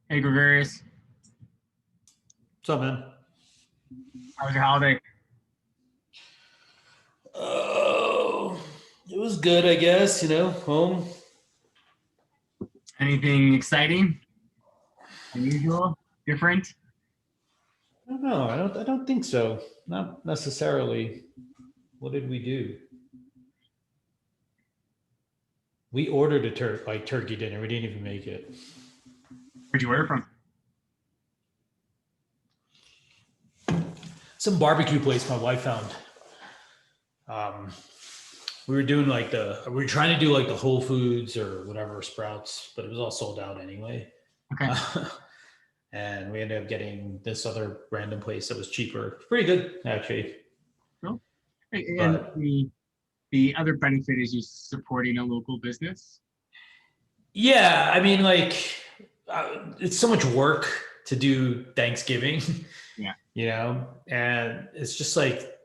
Hey, Gregarious. What's up, man? How was your holiday? Oh, it was good, I guess. Home. Anything exciting? Unusual? Different? I don't know. I don't think so. Not necessarily. What did we do? We ordered a turkey dinner. We didn't even make it. Where'd you order from? Some barbecue place my wife found. We were doing we were trying to do like the Whole Foods or whatever Sprouts, but it was all sold out anyway. Okay. And we ended up getting this other random place that was cheaper. Pretty good, actually. Cool. And the other benefit is you supporting a local business. Yeah, I mean, it's so much work to do Thanksgiving. Yeah. And it's just like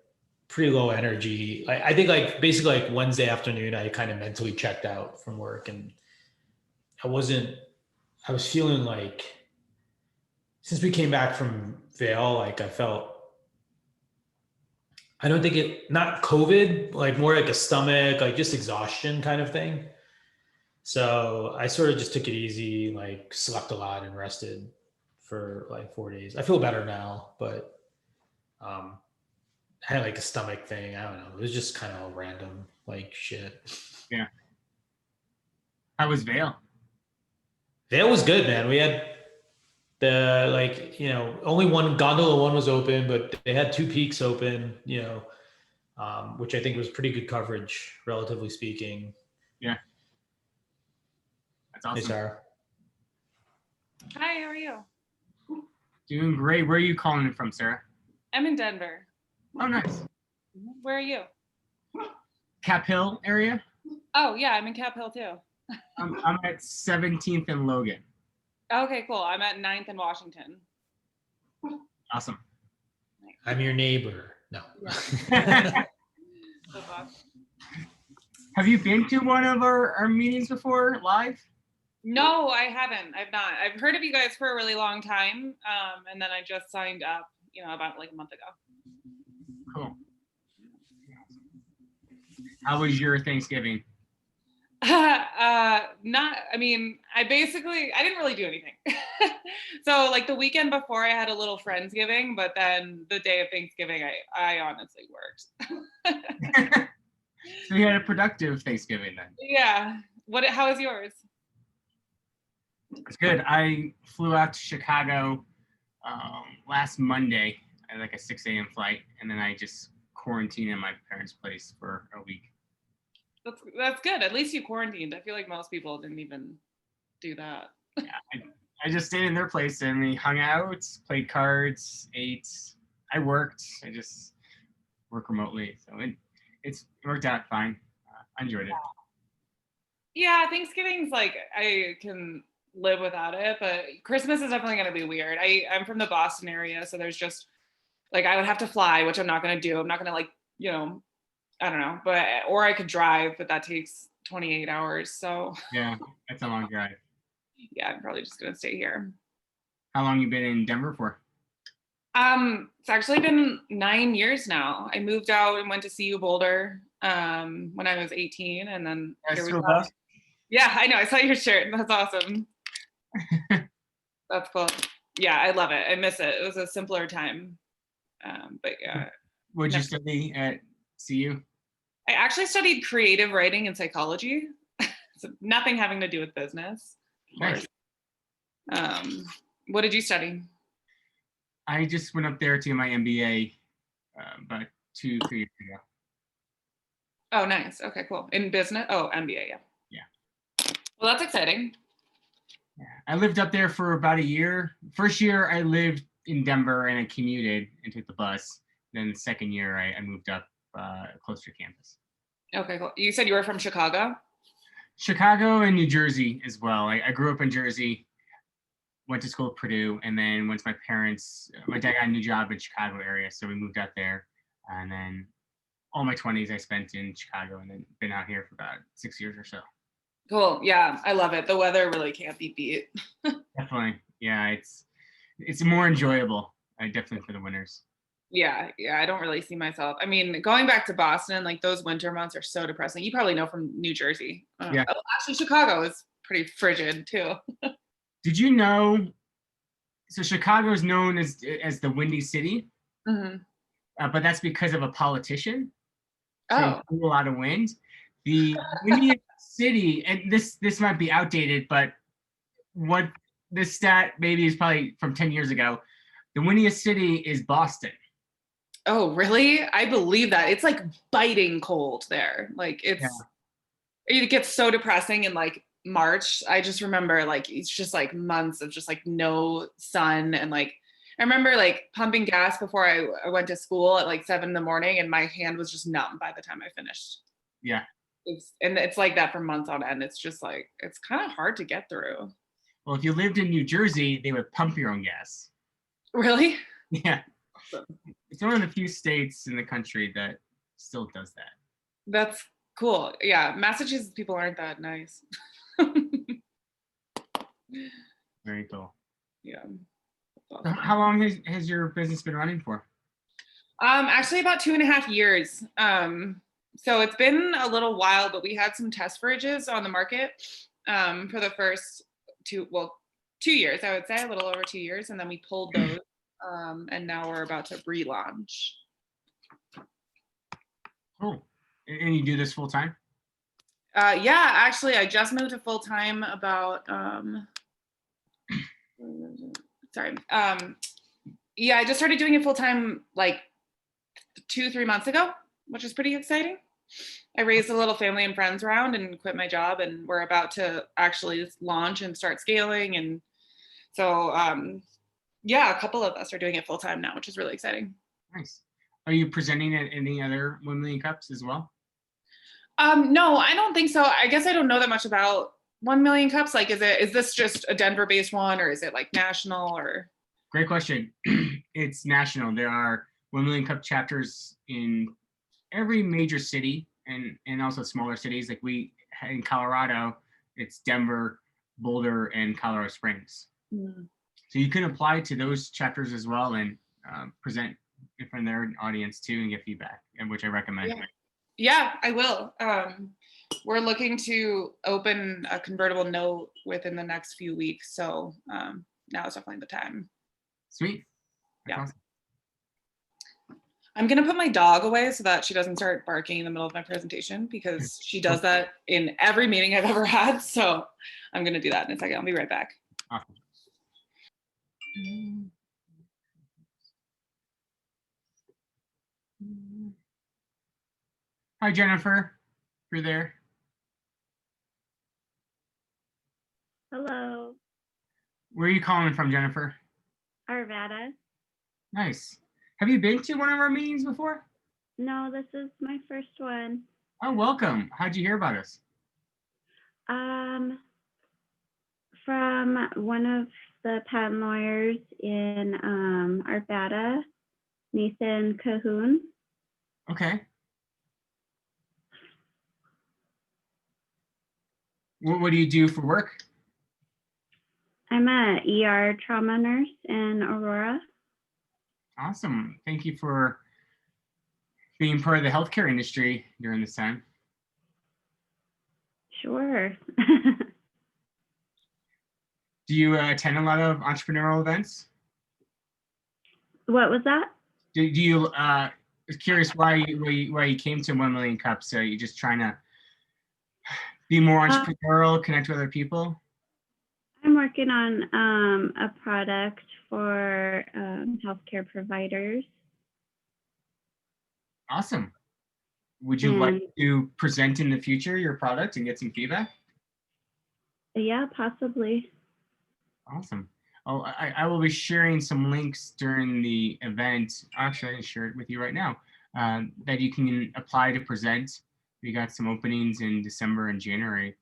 pretty low energy. I think basically Wednesday afternoon, I kind of mentally checked out from work, and I was feeling like since we came back from Vail, I felt, I don't think not COVID, more like a stomach, just exhaustion kind of thing. So I sort of just took it easy, slept a lot and rested for 4 days. I feel better now, but I had a stomach thing. I don't know. It was just kind of random, shit. Yeah. How was Vail? Vail was good, man. We had only one gondola one was open, but they had two peaks open, which I think was pretty good coverage, relatively speaking. Yeah. That's awesome. Hey, Sarah. Hi, how are you? Doing great. Where are you calling it from, Sarah? I'm in Denver. Oh, nice. Where are you? Cap Hill area? Oh, yeah, I'm in Cap Hill too. I'm at 17th and Logan. Okay, cool. I'm at 9th and Washington. Awesome. I'm your neighbor. No. Have you been to one of our meetings before, live? No, I haven't. I've not. I've heard of you guys for a really long time, and then I just signed up, about a month ago. Cool. How was your Thanksgiving? I didn't really do anything. So the weekend before I had a little Friendsgiving, but then the day of Thanksgiving, I honestly worked. So you had a productive Thanksgiving then? Yeah. How was yours? It's good. I flew out to Chicago last Monday at a 6 a.m. flight, and then I just quarantined in my parents' place for a week. That's good. At least you quarantined. I feel like most people didn't even do that. Yeah, I just stayed in their place and we hung out, played cards, ate. I worked. I just work remotely, so it worked out fine. I enjoyed it. Yeah, Thanksgiving's I can live without it, but Christmas is definitely going to be weird. I'm from the Boston area, so there's just I would have to fly, which I'm not going to do. I'm not going to I don't know, or I could drive, but that takes 28 hours. So yeah, that's a long drive. Yeah, I'm probably just going to stay here. How long you been in Denver for? It's actually been 9 years now. I moved out and went to CU Boulder when I was 18, and then here we go. Yeah, I know. I saw your shirt. That's awesome. That's cool. Yeah, I love it. I miss it. It was a simpler time. But yeah. What'd you study at CU? I actually studied creative writing and psychology. So nothing having to do with business. Nice. What did you study? I just went up there to my MBA about 2-3 years ago. Oh, nice. Okay, cool. In business? Oh, MBA, yeah. Yeah. Well, that's exciting. Yeah, I lived up there for about a year. First year I lived in Denver and I commuted and took the bus. Then the second year I moved up closer to campus. Okay, cool. You said you were from Chicago? Chicago and New Jersey as well. I grew up in Jersey, went to school at Purdue, and then once my dad got a new job in Chicago area, so we moved out there. And then all my 20s I spent in Chicago and then been out here for about 6 years or so. Cool. Yeah, I love it. The weather really can't be beat. Definitely. Yeah, it's more enjoyable. Definitely for the winters. Yeah, I don't really see myself. I mean, going back to Boston, like those winter months are so depressing. You probably know from New Jersey. Yeah. Oh, actually, Chicago is pretty frigid too. Did you know? So Chicago is known as the Windy City, Mm-hmm. But that's because of a politician. So Oh, a lot of wind. The windiest city, and this might be outdated, but what this stat maybe is probably from 10 years ago. The windiest city is Boston. oh, really? I believe that. It's like biting cold there. Like it gets so depressing in like March. I just remember like it's just like months of just like no sun, and like I remember like pumping gas before I went to school at like 7 a.m, and my hand was just numb by the time I finished. Yeah. It's like that for months on end. It's just like it's kind of hard to get through. Well, if you lived in New Jersey, they would pump your own gas. Really? Yeah. It's one of the few states in the country that still does that. That's cool. Yeah, Massachusetts people aren't that nice. Very cool. Yeah. So how long has your business been running for? Actually about 2.5 years. So it's been a little while, but we had some test fridges on the market for the first 2 years, I would say, a little over 2 years, and then we pulled those, and now we're about to relaunch. Cool. And you do this full time? Yeah, actually, I just moved to full time about yeah, I just started doing it full time like 2-3 months ago, which is pretty exciting. I raised a little family and friends around and quit my job, and we're about to actually launch and start scaling. And so, yeah, a couple of us are doing it full time now, which is really exciting. Nice. Are you presenting at any other 1 million cups as well? No, I don't think so. I guess I don't know that much about 1 million cups. Like, is this just a Denver-based one, or is it like national? Or great question. It's national. There are 1 million cup chapters in every major city and also smaller cities. Like in Colorado, it's Denver, Boulder, and Colorado Springs. Mm. So you can apply to those chapters as well and present in front of their audience too and get feedback, and which I recommend. Yeah, I will. We're looking to open a convertible note within the next few weeks. So now is definitely the time. Sweet. That's awesome. I'm going to put my dog away so that she doesn't start barking in the middle of my presentation, because she does that in every meeting I've ever had. So I'm going to do that in a second. I'll be right back. Awesome. Hi, Jennifer. You're there. Hello. Where are you calling from, Jennifer? Arvada. Nice. Have you been to one of our meetings before? No, this is my first one. Oh, welcome. How'd you hear about us? From one of the patent lawyers in Arvada, Nathan Cahoon. Okay. What do you do for work? I'm a ER trauma nurse in Aurora. Awesome. Thank you for being part of the healthcare industry during this time. Sure. Do you attend a lot of entrepreneurial events? What was that? Do you? I was curious why you came to 1 million cups. So you just trying to be more entrepreneurial, connect with other people? I'm working on a product for healthcare providers. Awesome. Would you like to present in the future your product and get some feedback? Yeah, possibly. Awesome. Oh, I will be sharing some links during the event. Actually, I can share it with you right now, that you can apply to present. We got some openings in December and January.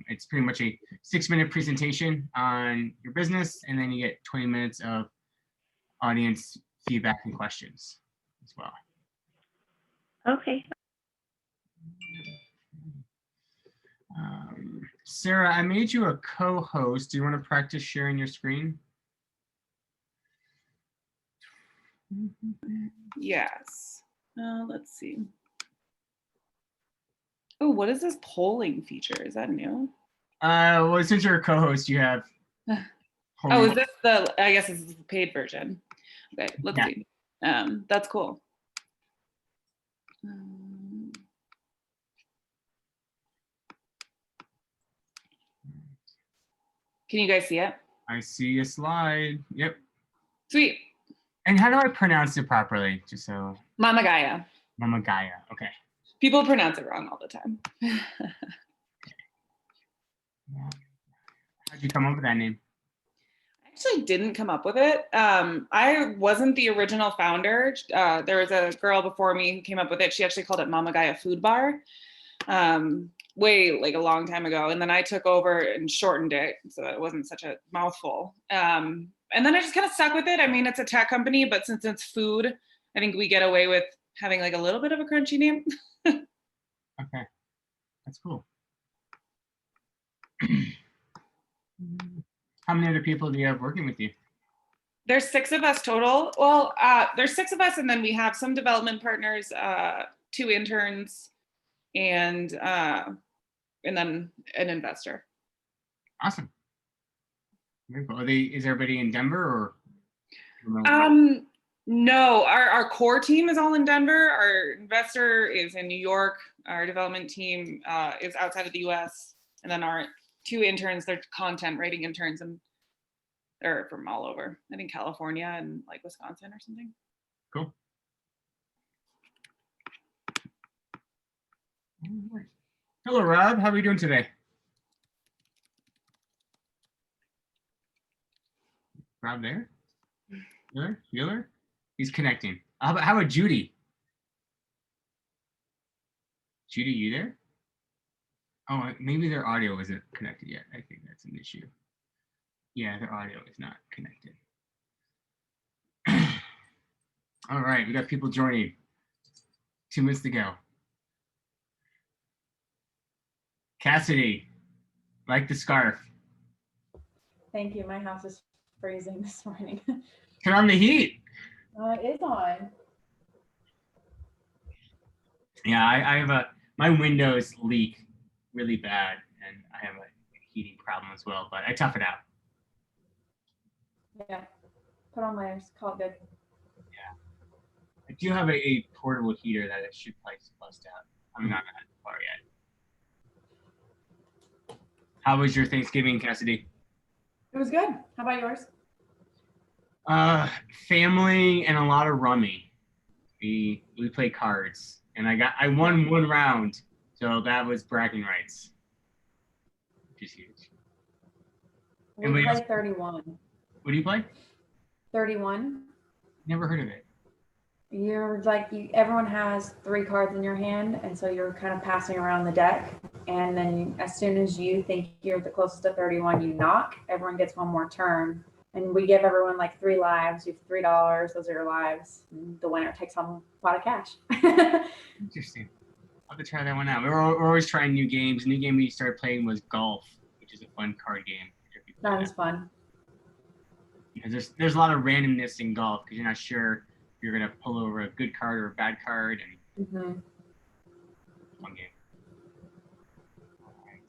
It's pretty much a 6-minute presentation on your business, and then you get 20 minutes of audience feedback and questions as well. Okay. Sarah, I made you a co-host. Do you want to practice sharing your screen? Yes. Let's see. Oh, what is this polling feature? Is that new? Well, since you're a co-host, you have. Oh, is this I guess this is the paid version. Okay, let's see. That's cool. Can you guys see it? I see a slide. Yep. Sweet. And how do I pronounce it properly? Just so. Mama Gaia. Mama Gaia. Okay. People pronounce it wrong all the time. How'd you come up with that name? I actually didn't come up with it. I wasn't the original founder. There was a girl before me who came up with it. She actually called it Mama Gaia Food Bar. Way like a long time ago, and then I took over and shortened it so that it wasn't such a mouthful. And then I just kind of stuck with it. I mean, it's a tech company, but since it's food, I think we get away with having like a little bit of a crunchy name. Okay, that's cool. How many other people do you have working with you? There's 6 of us total. Well, there's 6 of us, and then we have some development partners, 2 interns, and then an investor. Awesome. Very cool. Is everybody in Denver or? No, our core team is all in Denver. Our investor is in New York. Our development team is outside of the US. And then our 2 interns, they're content writing interns, and they're from all over. I think California and like Wisconsin or something. Cool. Hello, Rob. How are you doing today? Rob there? Healer? He's connecting. How about Judy? Judy, you there? Oh, maybe their audio isn't connected yet. I think that's an issue. Yeah, their audio is not connected. All right, we got people joining. 2 minutes to go. Cassidy, like the scarf. Thank you. My house is freezing this morning. Turn on the heat. It is on. Yeah, I have my windows leak really bad, and I have a heating problem as well, but I tough it out. Yeah. Put on layers. Call it good. Yeah. I do have a portable heater that I should probably bust out. I'm not that far yet. How was your Thanksgiving, Cassidy? It was good. How about yours? Family and a lot of rummy. We played cards, and I won 1 round, so that was bragging rights, which is huge. We Anybody play else? 31. What do you play? 31. Never heard of it. You're like, everyone has 3 cards in your hand, and so you're kind of passing around the deck. And then as soon as you think you're the closest to 31, you knock. Everyone gets 1 more turn. And we give everyone like 3 lives. You have $3. Those are your lives. And the winner takes home a pot of cash. Interesting. I'll have to try that one out. We're always trying new games. A new game we started playing was golf, which is a fun card game. That is fun. Because there's a lot of randomness in golf because you're not sure if you're gonna pull over a good card or a bad card, and fun game. All right.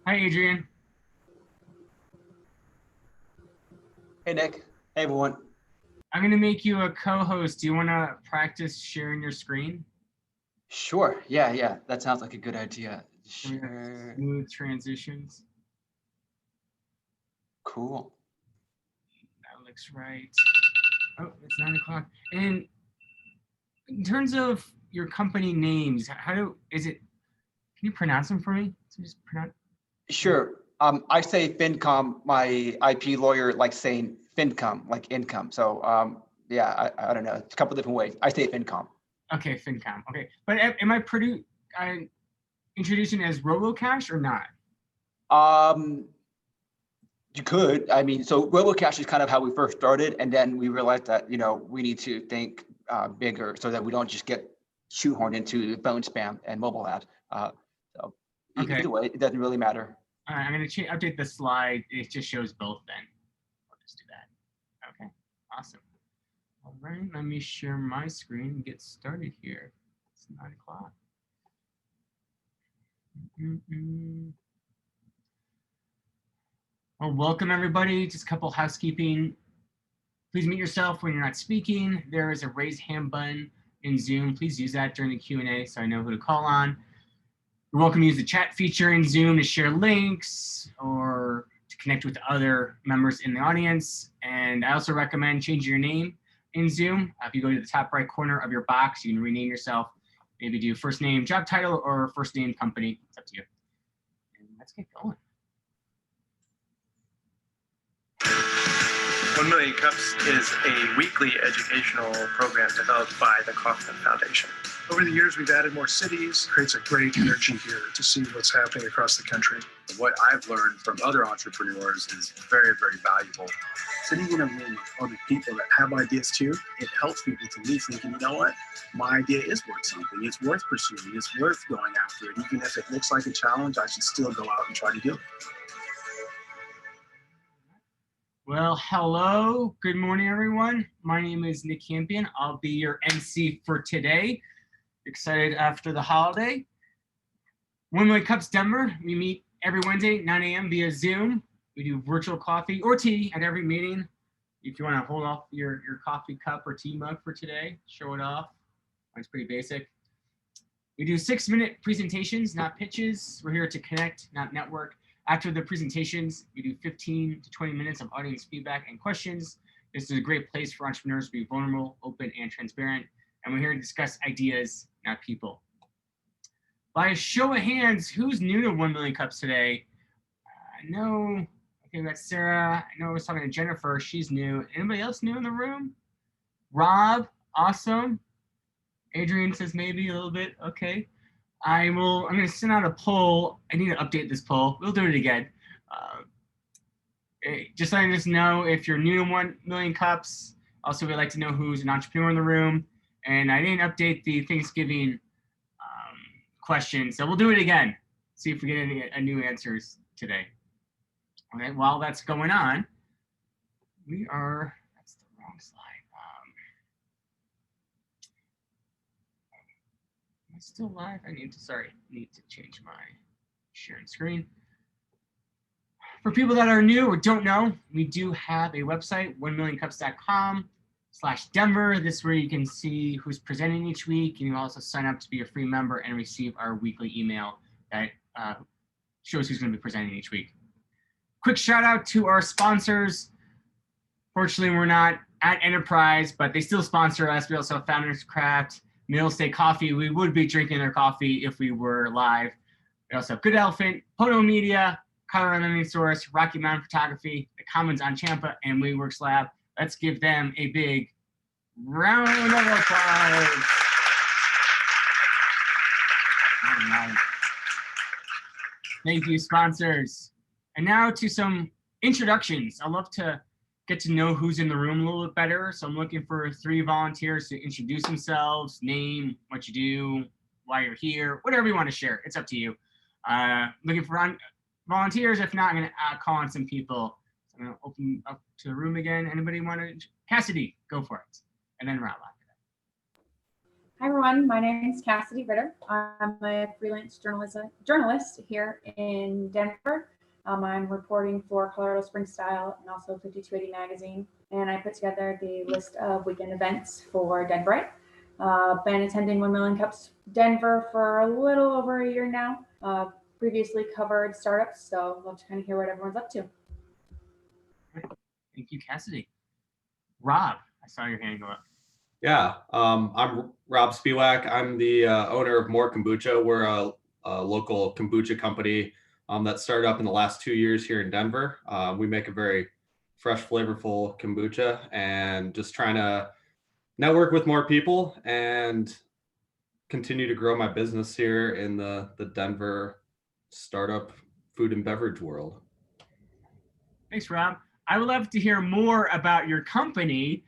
Hi, Adrian. Hey, Nick. Hey, everyone. I'm gonna make you a co-host. Do you want to practice sharing your screen? Sure. Yeah. That sounds like a good idea. Sure. Smooth transitions. Cool. That looks right. Oh, it's 9 o'clock. And in terms of your company names, can you pronounce them for me? So just pronounce. Sure. I say FinCom. My IP lawyer likes saying FinCom, like income. So yeah, I don't know. It's a couple different ways. I say FinCom. Okay, FinCom. Okay, but am I introducing as RoboCash or not? You could. I mean, so RoboCash is kind of how we first started, and then we realized that we need to think bigger so that we don't just get shoehorned into the phone spam and mobile ads. So Okay. Either way, it doesn't really matter. All right, I'm going to update the slide. It just shows both then. I'll just do that. Okay, awesome. All right, let me share my screen and get started here. It's 9 o'clock. Well, welcome everybody. Just a couple housekeeping. Please mute yourself when you're not speaking. There is a raise hand button in Zoom. Please use that during the Q&A so I know who to call on. You're welcome to use the chat feature in Zoom to share links or to connect with other members in the audience. And I also recommend changing your name in Zoom. If you go to the top right corner of your box, you can rename yourself. Maybe do first name, job title, or first name, company. It's up to you. And let's get going. 1 Million Cups is a weekly educational program developed by the Kaufman Foundation. Over the years, we've added more cities. Creates a great energy here to see what's happening across the country. What I've learned from other entrepreneurs is very, very valuable. Sitting in a room with other people that have ideas too, it helps people to leave thinking, you know what, my idea is worth something. It's worth pursuing. It's worth going after it. Even if it looks like a challenge, I should still go out and try to do it. Well, hello. Good morning, everyone. My name is Nick Campion. I'll be your MC for today. Excited after the holiday. 1 Million Cups Denver. We meet every Wednesday, 9 a.m. via Zoom. We do virtual coffee or tea at every meeting. If you want to hold off your coffee cup or tea mug for today, show it off. It's pretty basic. We do 6-minute presentations, not pitches. We're here to connect, not network. After the presentations, we do 15 to 20 minutes of audience feedback and questions. This is a great place for entrepreneurs to be vulnerable, open, and transparent. And we're here to discuss ideas, not people. By a show of hands, who's new to 1 Million Cups today? I know, okay, we got Sarah. I know I was talking to Jennifer, she's new. Anybody else new in the room? Rob, awesome. Adrian says maybe a little bit, okay. I'm going to send out a poll. I need to update this poll. We'll do it again. Just letting us know if you're new to 1 Million Cups. Also, we'd like to know who's an entrepreneur in the room. And I didn't update the Thanksgiving question, so we'll do it again. See if we get any new answers today. All right, while that's going on, that's the wrong slide. Am I still live? I need to change my sharing screen. For people that are new or don't know, we do have a website, 1millioncups.com/Denver. This is where you can see who's presenting each week. And you can also sign up to be a free member and receive our weekly email that shows who's going to be presenting each week. Quick shout out to our sponsors. Fortunately, we're not at Enterprise, but they still sponsor us. We also have Founders Craft, Middle State Coffee. We would be drinking their coffee if we were live. We also have Good Elephant, Pono Media, Colorado Learning Source, Rocky Mountain Photography, The Commons on Champa, and WeWorks Lab. Let's give them a big round of applause. All right. Thank you, sponsors. And now to some introductions. I love to get to know who's in the room a little bit better. So I'm looking for 3 volunteers to introduce themselves, name, what you do, why you're here, whatever you want to share. It's up to you. Looking for volunteers. If not, I'm going to call on some people. So I'm going to open up to the room again. Anybody want to? Cassidy, go for it. And then Rob after that. Hi, everyone. My name is Cassidy Ritter. I'm a freelance journalist here in Denver. I'm reporting for Colorado Spring Style and also 5280 Magazine. And I put together the list of weekend events for Denver. Been attending 1 Million Cups Denver for a little over a year now. Previously covered startups, so love to kind of hear what everyone's up to. Thank you, Cassidy. Rob, I saw your hand go up. Yeah, I'm Rob Spiewak. I'm the owner of More Kombucha. We're a local kombucha company that started up in the last 2 years here in Denver. We make a very fresh, flavorful kombucha, and just trying to network with more people and continue to grow my business here in the Denver startup food and beverage world. Thanks, Rob. I would love to hear more about your company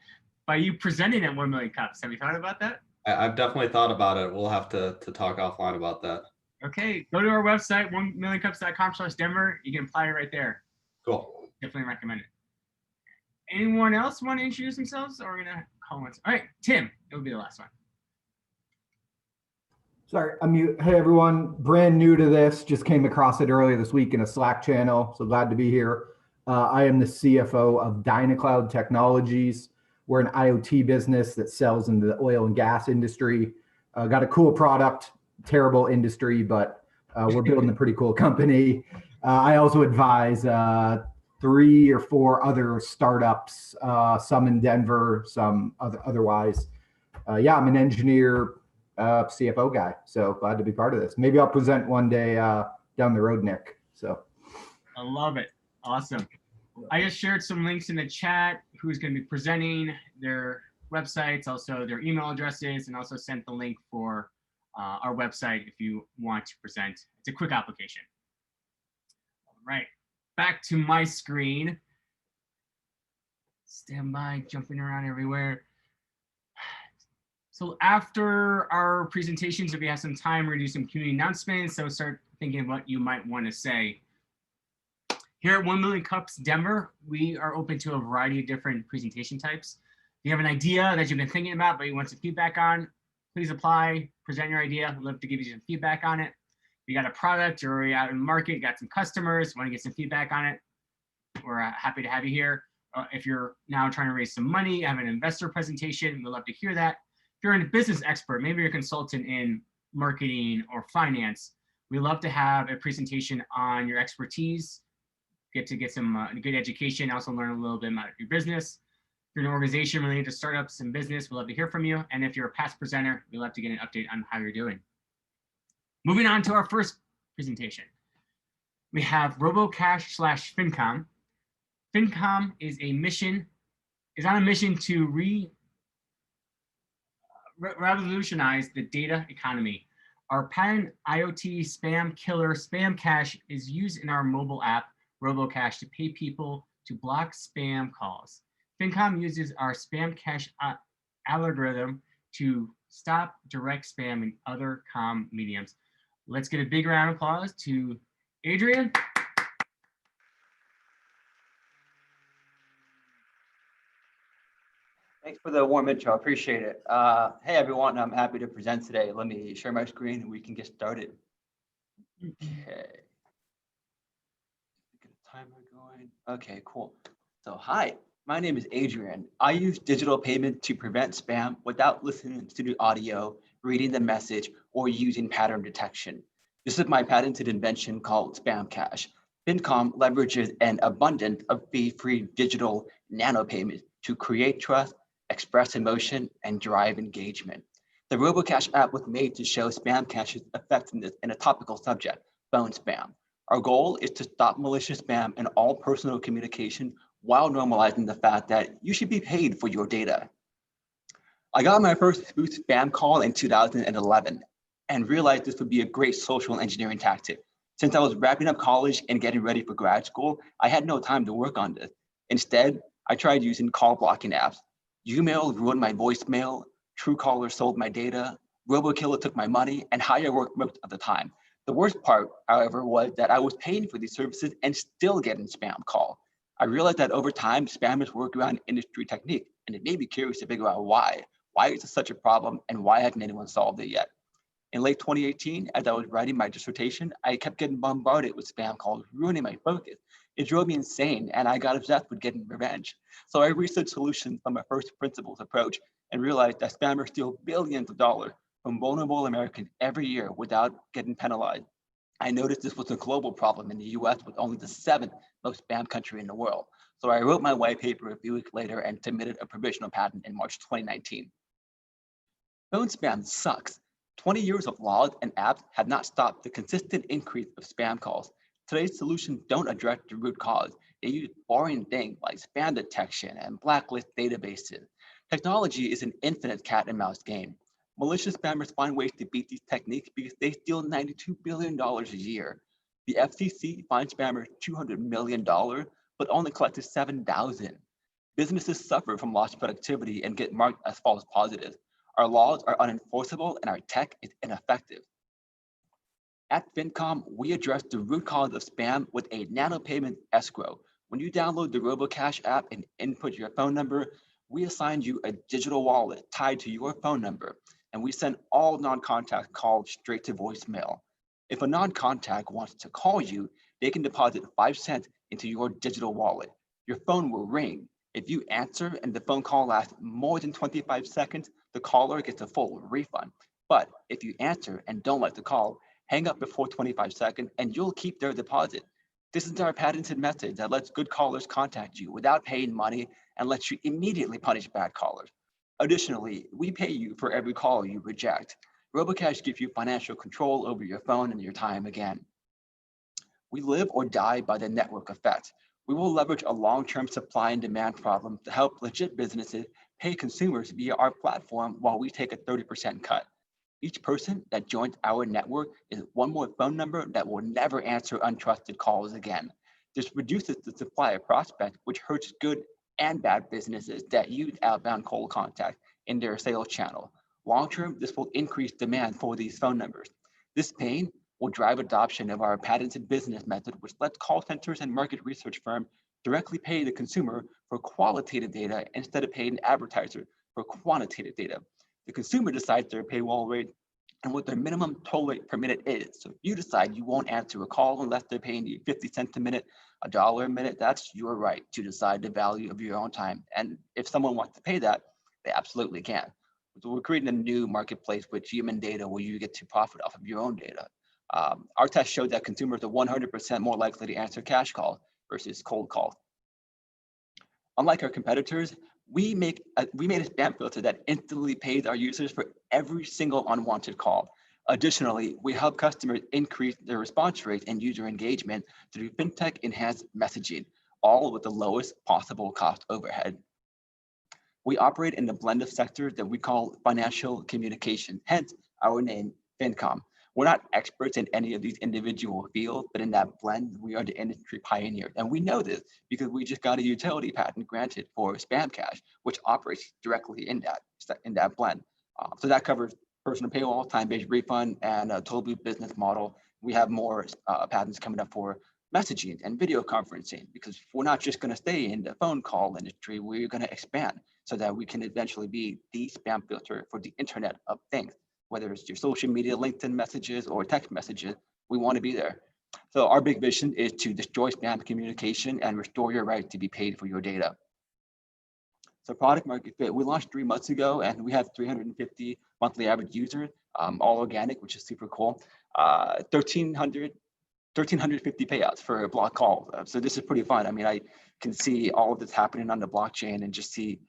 by you presenting at 1 Million Cups. Have you thought about that? I've definitely thought about it. We'll have to talk offline about that. Okay, go to our website, 1millioncups.com/Denver. You can apply right there. Cool. Definitely recommend it. Anyone else want to introduce themselves, or are we gonna call once? All right, Tim, it'll be the last one. Sorry, I'm mute. Hey everyone, brand new to this, just came across it earlier this week in a Slack channel, so glad to be here. I am the CFO of DynaCloud Technologies. We're an IoT business that sells into the oil and gas industry. Got a cool product, terrible industry, but we're building a pretty cool company. I also advise 3 or 4 other startups, some in Denver, some otherwise. Yeah, I'm an engineer, CFO guy, so glad to be part of this. Maybe I'll present one day down the road, Nick. So I love it. Awesome. I just shared some links in the chat, who's going to be presenting, their websites, also their email addresses, and also sent the link for our website if you want to present. It's a quick application. All right, back to my screen. Stand by, jumping around everywhere. So after our presentations, if we have some time, we're going to do some community announcements. So start thinking of what you might want to say. Here at 1 Million Cups Denver, we are open to a variety of different presentation types. If you have an idea that you've been thinking about, but you want some feedback on, please apply, present your idea. We'd love to give you some feedback on it. If you got a product or you're out in the market, got some customers, want to get some feedback on it, we're happy to have you here. If you're now trying to raise some money, have an investor presentation, we'd love to hear that. If you're a business expert, maybe you're a consultant in marketing or finance, we love to have a presentation on your expertise, get some good education, also learn a little bit about your business. If you're an organization related to startups and business, we'd love to hear from you. And if you're a past presenter, we'd love to get an update on how you're doing. Moving on to our first presentation. We have RoboCash/FinCom. FinCom is on a mission to revolutionize the data economy. Our patent IoT spam killer Spam Cash is used in our mobile app, RoboCash, to pay people to block spam calls. FinCom uses our Spam Cash algorithm to stop direct spam and other comm mediums. Let's get a big round of applause to Adrian. Thanks for the warm intro. I appreciate it. Hey, everyone. I'm happy to present today. Let me share my screen and we can get started. Okay. Get a timer going. Okay, cool. So, hi, my name is Adrian. I use digital payment to prevent spam without listening to the audio, reading the message, or using pattern detection. This is my patented invention called Spam Cash. FinCom leverages an abundance of fee-free digital nano payments to create trust, express emotion, and drive engagement. The RoboCash app was made to show Spam Cash's effectiveness in a topical subject, phone spam. Our goal is to stop malicious spam in all personal communication while normalizing the fact that you should be paid for your data. I got my first spoof spam call in 2011 and realized this would be a great social engineering tactic. Since I was wrapping up college and getting ready for grad school, I had no time to work on this. Instead, I tried using call blocking apps. Gmail ruined my voicemail, Truecaller sold my data, RoboKiller took my money, and Hire worked most of the time. The worst part, however, was that I was paying for these services and still getting spam call. I realized that over time, spammers work around industry technique, and it made me curious to figure out why. Why is this such a problem, and why hasn't anyone solved it yet? In late 2018, as I was writing my dissertation, I kept getting bombarded with spam calls, ruining my focus. It drove me insane, and I got obsessed with getting revenge. So I researched solutions from a first principles approach and realized that spammers steal billions of dollars from vulnerable Americans every year without getting penalized. I noticed this was a global problem in the US with only the 7th most spam country in the world. So I wrote my white paper a few weeks later and submitted a provisional patent in March 2019. Phone spam sucks. 20 years of laws and apps have not stopped the consistent increase of spam calls. Today's solutions don't address the root cause. They use boring things like spam detection and blacklist databases. Technology is an infinite cat and mouse game. Malicious spammers find ways to beat these techniques because they steal $92 billion a year. The FCC fined spammers $200 million, but only collected 7,000. Businesses suffer from lost productivity and get marked as false positives. Our laws are unenforceable and our tech is ineffective. At FinCom, we address the root cause of spam with a nano payment escrow. When you download the RoboCash app and input your phone number, we assign you a digital wallet tied to your phone number, and we send all non-contact calls straight to voicemail. If a non-contact wants to call you, they can deposit 5 cents into your digital wallet. Your phone will ring. If you answer and the phone call lasts more than 25 seconds, the caller gets a full refund. But if you answer and don't like the call, hang up before 25 seconds and you'll keep their deposit. This is our patented method that lets good callers contact you without paying money and lets you immediately punish bad callers. Additionally, we pay you for every call you reject. RoboCash gives you financial control over your phone and your time again. We live or die by the network effect. We will leverage a long-term supply and demand problem to help legit businesses pay consumers via our platform while we take a 30% cut. Each person that joins our network is one more phone number that will never answer untrusted calls again. This reduces the supply of prospects, which hurts good and bad businesses that use outbound cold contact in their sales channel. Long-term, this will increase demand for these phone numbers. This pain will drive adoption of our patented business method, which lets call centers and market research firms directly pay the consumer for qualitative data instead of paying the advertiser for quantitative data. The consumer decides their paywall rate and what their minimum toll rate per minute is. So if you decide you won't answer a call unless they're paying you 50 cents a minute, $1 a minute, that's your right to decide the value of your own time. And if someone wants to pay that, they absolutely can. So we're creating a new marketplace with human data where you get to profit off of your own data. Our test showed that consumers are 100% more likely to answer cash calls versus cold calls. Unlike our competitors, we made a spam filter that instantly pays our users for every single unwanted call. Additionally, we help customers increase their response rate and user engagement through fintech enhanced messaging, all with the lowest possible cost overhead. We operate in the blend of sectors that we call financial communication, hence our name, FinCom. We're not experts in any of these individual fields, but in that blend, we are the industry pioneers. And we know this because we just got a utility patent granted for Spam Cash, which operates directly in that blend. So that covers personal paywall, time-based refund, and a total loop business model. We have more patents coming up for messaging and video conferencing, because we're not just going to stay in the phone call industry, we're going to expand so that we can eventually be the spam filter for the Internet of Things. Whether it's your social media, LinkedIn messages, or text messages, we want to be there. So our big vision is to destroy spam communication and restore your right to be paid for your data. So product market fit, we launched 3 months ago and we have 350 monthly average users, all organic, which is super cool. 1,350 payouts for a block call. So this is pretty fun. I mean, I can see all of this happening on the blockchain and just see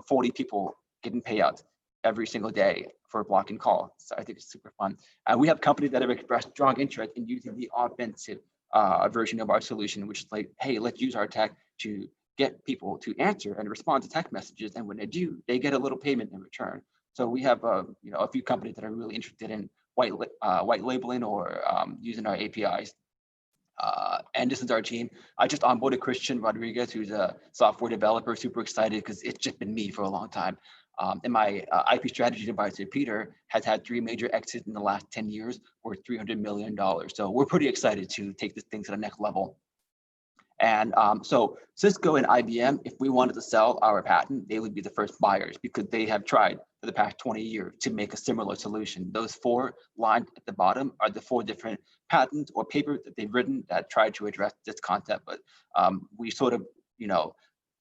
40 people getting payouts every single day for a block and call. So I think it's super fun. We have companies that have expressed strong interest in using the offensive version of our solution, which is like, hey, let's use our tech to get people to answer and respond to text messages. And when they do, they get a little payment in return. So we have a few companies that are really interested in white labeling or using our APIs. And this is our team. I just onboarded Christian Rodriguez, who's a software developer, super excited because it's just been me for a long time. And my IP strategy advisor, Peter, has had 3 major exits in the last 10 years worth $300 million. So we're pretty excited to take this thing to the next level. And so Cisco and IBM, if we wanted to sell our patent, they would be the first buyers because they have tried for the past 20 years to make a similar solution. Those 4 lines at the bottom are the 4 different patents or papers that they've written that tried to address this concept. But we sort of,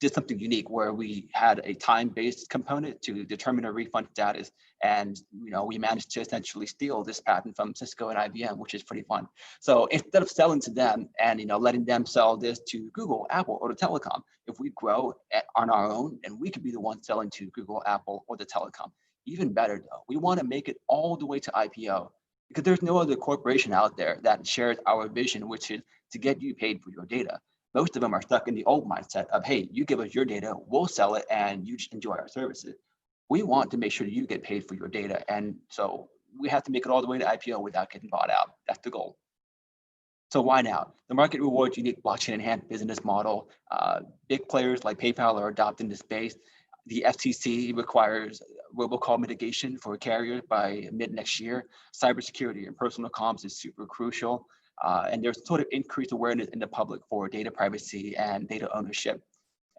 did something unique where we had a time-based component to determine a refund status. And, we managed to essentially steal this patent from Cisco and IBM, which is pretty fun. So instead of selling to them and, letting them sell this to Google, Apple, or the telecom, if we grow on our own, and we could be the one selling to Google, Apple, or the telecom. Even better though, we want to make it all the way to IPO. because there's no other corporation out there that shares our vision, which is to get you paid for your data. Most of them are stuck in the old mindset of, hey, you give us your data, we'll sell it, and you just enjoy our services. We want to make sure you get paid for your data. And so we have to make it all the way to IPO without getting bought out. That's the goal. So why now? The market rewards unique blockchain-enhanced business model. Big players like PayPal are adopting the space. The FCC requires robocall mitigation for carriers by mid next year. Cybersecurity and personal comms is super crucial. And there's sort of increased awareness in the public for data privacy and data ownership.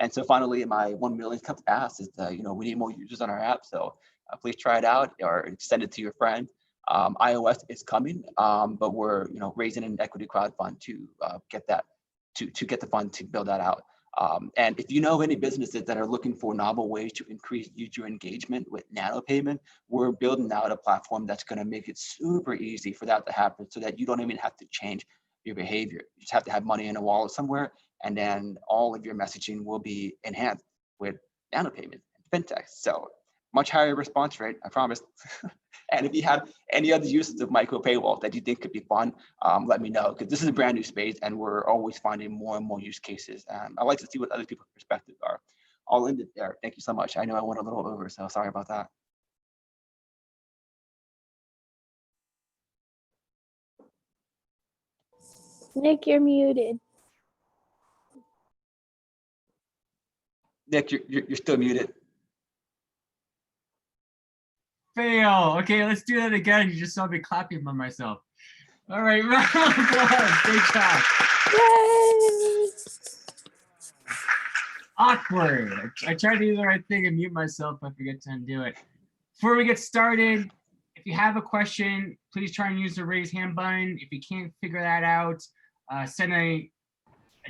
And so finally, my 1 million cup ask is, we need more users on our app. So please try it out or send it to your friend. iOS is coming, but we're raising an equity crowdfund to get that to get the fund to build that out. And if you know any businesses that are looking for novel ways to increase user engagement with nano payment, we're building out a platform that's going to make it super easy for that to happen, so that you don't even have to change your behavior. You just have to have money in a wallet somewhere, and then all of your messaging will be enhanced with nano payment and fintech. So much higher response rate, I promise. And if you have any other uses of micro paywall that you think could be fun, let me know, because this is a brand new space and we're always finding more and more use cases. I like to see what other people's perspectives are. I'll end it there. Thank you so much. I know I went a little over, so sorry about that. Nick, you're muted. Nick, you're still muted. Fail. Okay, let's do that again. You just saw me clapping by myself. All right, round of applause. Great job. Yay! Awkward. I tried to do the right thing and mute myself. I forget to undo it. Before we get started, if you have a question, please try and use the raise hand button. If you can't figure that out, send a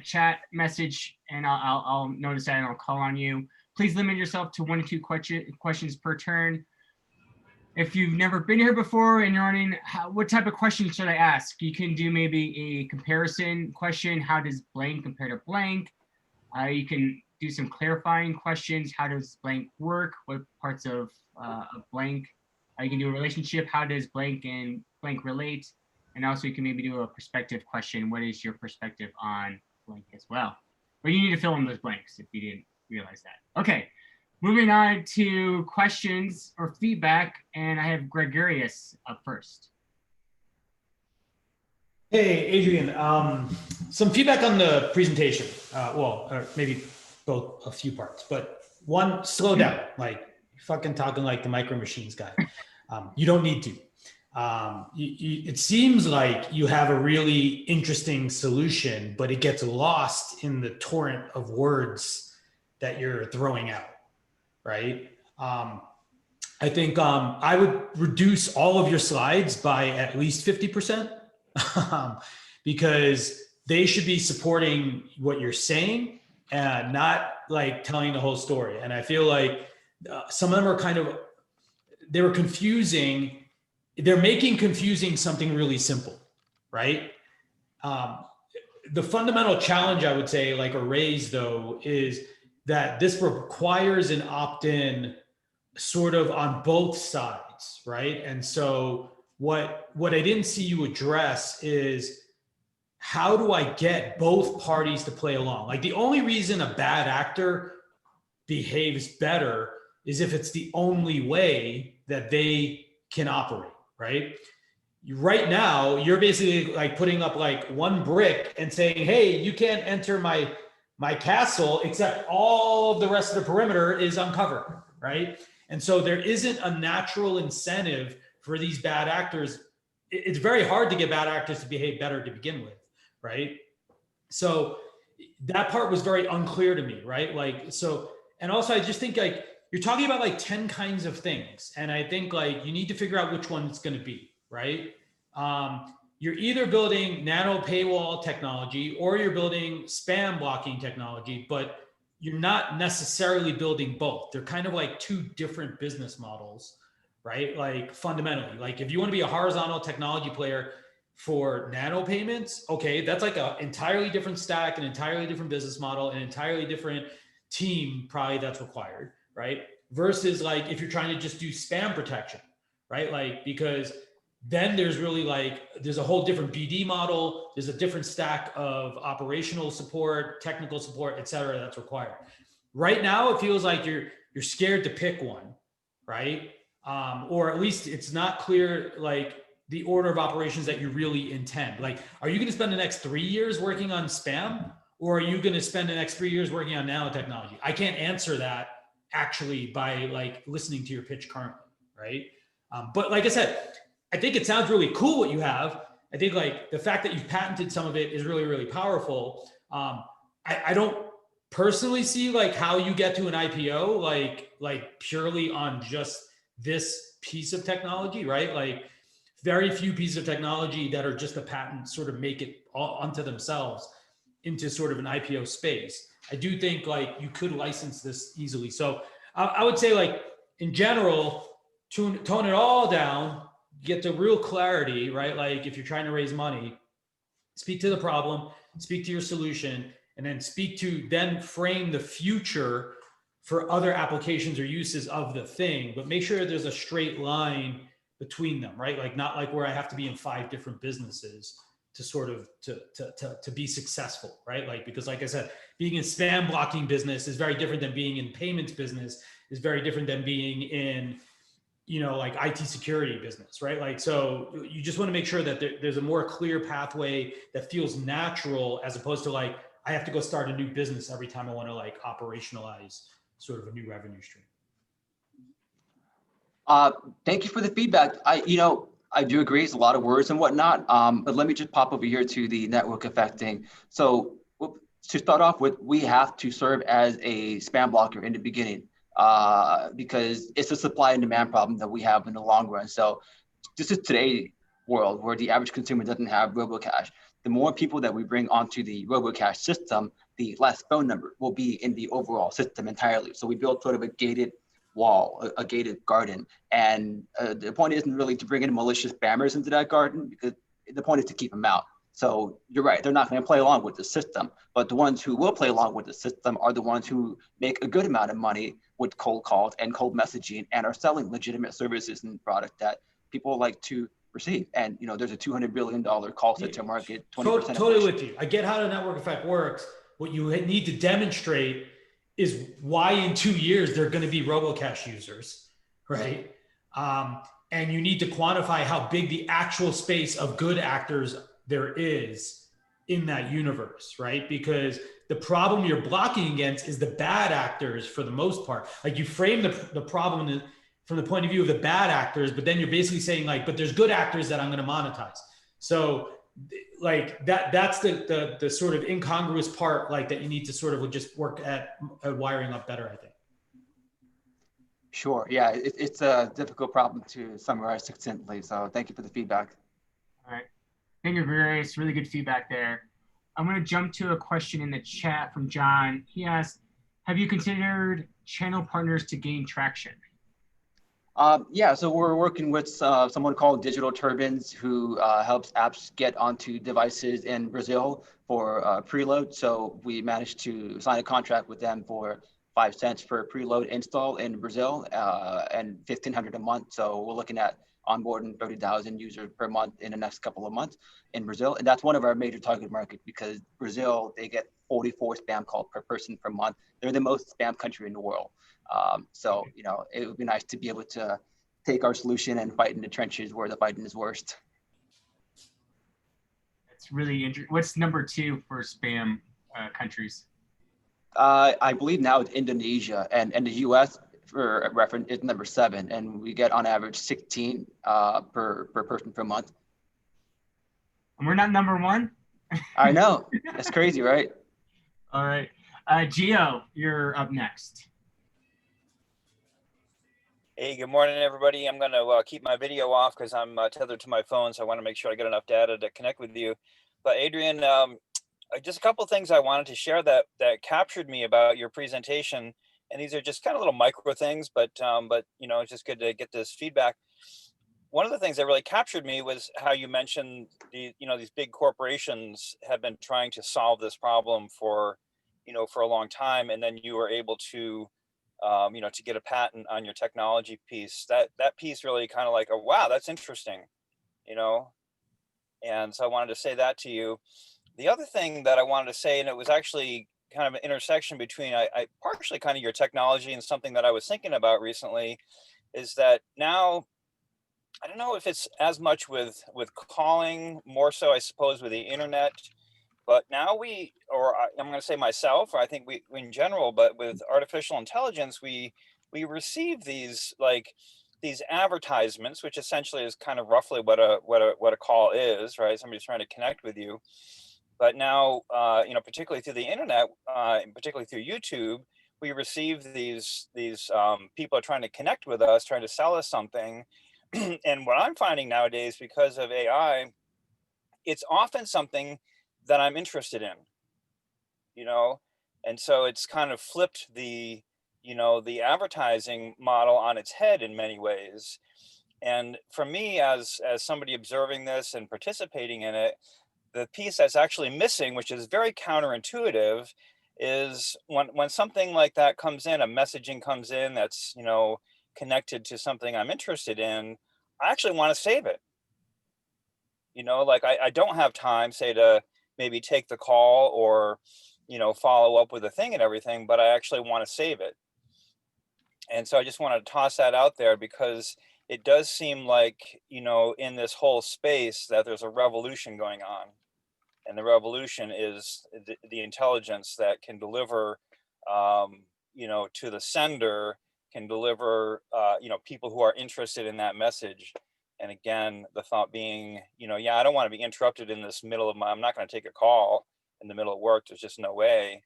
chat message and I'll notice that and I'll call on you. Please limit yourself to 1 to 2 questions per turn. If you've never been here before and you're wondering what type of question should I ask, you can do maybe a comparison question. How does blank compare to blank? You can do some clarifying questions. How does blank work? What parts of blank? You can do a relationship. How does blank and blank relate? And also you can maybe do a perspective question. What is your perspective on blank as well? But you need to fill in those blanks if you didn't realize that. Okay. Moving on to questions or feedback, and I have Gregarious up first. Hey, Adrian, some feedback on the presentation. Or maybe both, a few parts, but one, slow down, like fucking talking like the Micro Machines guy. You don't need to. It seems like you have a really interesting solution, but it gets lost in the torrent of words that you're throwing out. Right? I think I would reduce all of your slides by at least 50% because they should be supporting what you're saying and not like telling the whole story. And I feel like some of them are they were confusing. They're making confusing something really simple, right? The fundamental challenge I would say, like a raise though, is that this requires an opt-in sort of on both sides, right? And so what I didn't see you address is, how do I get both parties to play along? Like the only reason a bad actor behaves better is if it's the only way that they can operate, right? Right now, you're basically like putting up like one brick and saying, hey, you can't enter my castle, except all of the rest of the perimeter is uncovered, right? And so there isn't a natural incentive for these bad actors. It's very hard to get bad actors to behave better to begin with, right? So that part was very unclear to me, right? Like, so, and also I just think like, you're talking about like 10 kinds of things. And I think like, you need to figure out which one it's gonna be, right? You're either building nano paywall technology or you're building spam blocking technology, but you're not necessarily building both. They're kind of like two different business models, right? Like fundamentally, like if you want to be a horizontal technology player for nano payments, okay, that's like an entirely different stack, an entirely different business model, an entirely different team probably that's required, right? Versus like if you're trying to just do spam protection, right? Like because then there's really there's a whole different BD model. There's a different stack of operational support, technical support, et cetera, that's required. Right now, it feels like you're scared to pick one, right? Or at least it's not clear, the order of operations that you really intend. Are you going to spend the next 3 years working on spam, or are you going to spend the next 3 years working on nanotechnology? I can't answer that actually by listening to your pitch currently, right? But like I said, I think it sounds really cool what you have. I think the fact that you've patented some of it is really, really powerful. I don't personally see how you get to an IPO, purely on just this piece of technology, right? Very few pieces of technology that are just a patent sort of make it all onto themselves into sort of an IPO space. I do think you could license this easily. So I would say in general, tone it all down, get to real clarity, right? If you're trying to raise money, speak to the problem, speak to your solution, and then frame the future for other applications or uses of the thing, but make sure there's a straight line between them, right? Not where I have to be in 5 different businesses to sort of to be successful, right? Because like I said, being in spam blocking business is very different than being in payments business, is very different than being in IT security business, right? So you just want to make sure that there's a more clear pathway that feels natural, as opposed to I have to go start a new business every time I want to operationalize sort of a new revenue stream. Thank you for the feedback. I do agree, it's a lot of words and whatnot, but let me just pop over here to the network effect thing. So to start off with, we have to serve as a spam blocker in the beginning, because it's a supply and demand problem that we have in the long run. So this is today's world where the average consumer doesn't have RoboCash. The more people that we bring onto the RoboCash system, the less phone number will be in the overall system entirely. So we build sort of a gated wall, a gated garden. And the point isn't really to bring in malicious spammers into that garden, because the point is to keep them out. So you're right, they're not going to play along with the system, but the ones who will play along with the system are the ones who make a good amount of money with cold calls and cold messaging and are selling legitimate services and product that people like to receive. And there's a $200 billion call center market, 20%. Totally with you. I get how the network effect works. What you need to demonstrate is why in 2 years they're going to be RoboCash users, right? And you need to quantify how big the actual space of good actors there is in that universe, right? Because the problem you're blocking against is the bad actors for the most part. You frame the problem from the point of view of the bad actors, but then you're basically saying but there's good actors that I'm going to monetize. So that's the sort of incongruous part, that you need to sort of just work at wiring up better, I think. Sure. Yeah, it's a difficult problem to summarize succinctly. So thank you for the feedback. All right. Thank you, Various. Really good feedback there. I'm going to jump to a question in the chat from John. He asked, have you considered channel partners to gain traction? Yeah, so we're working with someone called Digital Turbines, who helps apps get onto devices in Brazil for preload. So we managed to sign a contract with them for 5 cents per preload install in Brazil, and $1,500 a month. So we're looking at onboarding 30,000 users per month in the next couple of months in Brazil. And that's one of our major target markets, because Brazil, they get 44 spam calls per person per month. They're the most spam country in the world. So, it would be nice to be able to take our solution and fight in the trenches where the fighting is worst. It's really interesting. What's number 2 for spam countries? I believe now it's Indonesia, and the US, for reference, is number 7, and we get on average 16 per person per month. And we're not number 1? I know, that's crazy, right? All right, Gio, you're up next. Hey, good morning, everybody. I'm going to keep my video off because I'm tethered to my phone, so I want to make sure I get enough data to connect with you. But Adrian, just a couple of things I wanted to share that captured me about your presentation, and these are just kind of little micro things, but it's just good to get this feedback. One of the things that really captured me was how you mentioned these big corporations have been trying to solve this problem for a long time, and then you were able to to get a patent on your technology piece. That piece really kind of oh, wow, that's interesting. you know? And so I wanted to say that to you. The other thing that I wanted to say, and it was actually kind of an intersection between I partially kind of your technology and something that I was thinking about recently, is that now I don't know if it's as much with calling, more so I suppose with the internet, but now I'm going to say myself, or I think we in general, but with artificial intelligence, we receive these these advertisements, which essentially is kind of roughly what a call is, right? Somebody's trying to connect with you. But now, you know, particularly through the internet, and particularly through YouTube, we receive these people are trying to connect with us, trying to sell us something. And what I'm finding nowadays, because of AI, it's often something that I'm interested in, you know, and so it's kind of flipped the, you know, the advertising model on its head in many ways. And for me, as somebody observing this and participating in it, the piece that's actually missing, which is very counterintuitive, is when something like that comes in, a messaging comes in that's, you know, connected to something I'm interested in, I actually want to save it. You know, like I don't have time, say, to maybe take the call or, you know, follow up with a thing and everything, but I actually want to save it. And so I just want to toss that out there because it does seem like, you know, in this whole space that there's a revolution going on. And the revolution is the intelligence that can deliver, you know, to the sender, can deliver, you know, people who are interested in that message. And again, the thought being, you know, yeah, I don't want to be interrupted in this middle of I'm not going to take a call in the middle of work. There's just no way.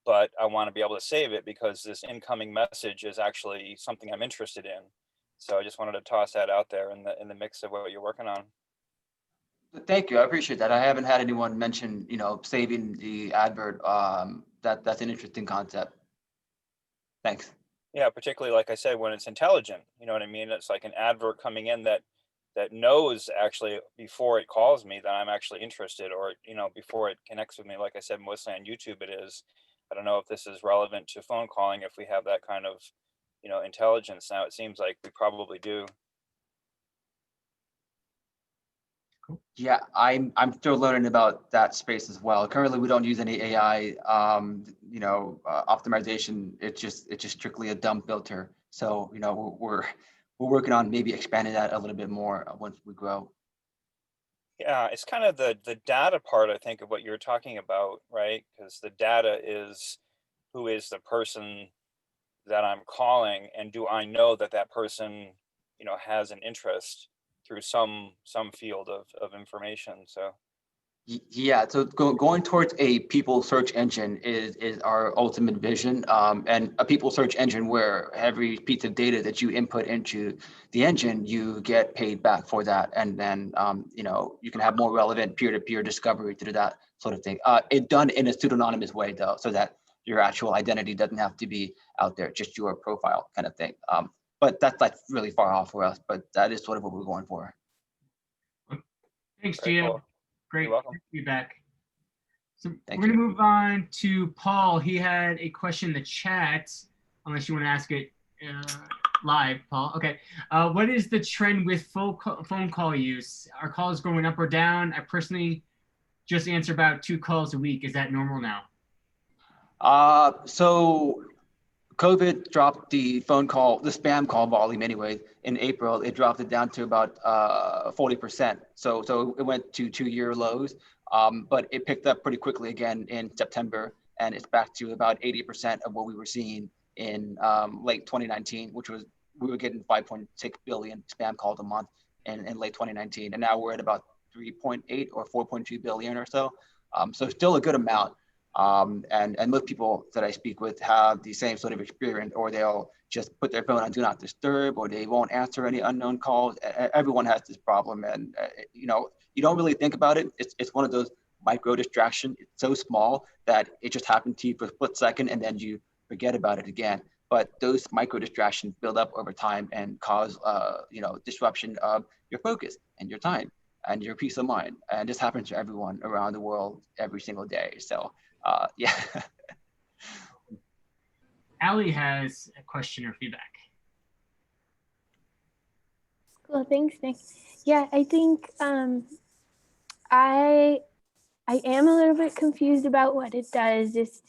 But I want to be able to save it because this incoming message is actually something I'm interested in. So I just wanted to toss that out there in the mix of what you're working on. Thank you. I appreciate that. I haven't had anyone mention, you know, saving the advert. That's an interesting concept. Thanks. Yeah, particularly like I said, when it's intelligent, you know what I mean? It's like an advert coming in that knows actually before it calls me that I'm actually interested, or, you know, before it connects with me. Like I said, mostly on YouTube it is. I don't know if this is relevant to phone calling, if we have that kind of, you know, intelligence now. It seems like we probably do. Yeah, I'm still learning about that space as well. Currently, we don't use any AI, you know, optimization. It's just strictly a dumb filter. So, you know, we're working on maybe expanding that a little bit more once we grow. Yeah, it's kind of the data part, I think, of what you're talking about, right? Because the data is who is the person that I'm calling, and do I know that that person, you know, has an interest through some field of information. So Yeah, so going towards a people search engine is our ultimate vision, and a people search engine where every piece of data that you input into the engine, you get paid back for that, and then you know, you can have more relevant peer-to-peer discovery through that sort of thing. It done in a pseudonymous way though, so that your actual identity doesn't have to be out there, just your profile kind of thing. But that's like really far off for us, but that is sort of what we're going for. Thanks, Gio. Cool. Great feedback. So Thank we're going to move on to Paul. He had a question in the chat, unless you want to ask it live, Paul. Okay. What is the trend with phone call use? Are calls going up or down? I personally just answer about 2 calls a week. Is that normal now? So COVID dropped the spam call volume anyway. In April, it dropped it down to about 40%. So it went to 2-year lows, but it picked up pretty quickly again in September, and it's back to about 80% of what we were seeing in late 2019, which was, we were getting 5.6 billion spam calls a month in late 2019, and now we're at about 3.8 or 4.2 billion or so. So still a good amount. And most people that I speak with have the same sort of experience, or they'll just put their phone on do not disturb, or they won't answer any unknown calls. Everyone has this problem, and you know, you don't really think about it. It's one of those micro distractions. It's so small that it just happened to you for a split second, and then you forget about it again. But those micro distractions build up over time and cause you know, disruption of your focus and your time and your peace of mind. And this happens to everyone around the world every single day. So yeah. Ali has a question or feedback. Cool, thanks, Nick. Yeah, I think I am a little bit confused about what it does, just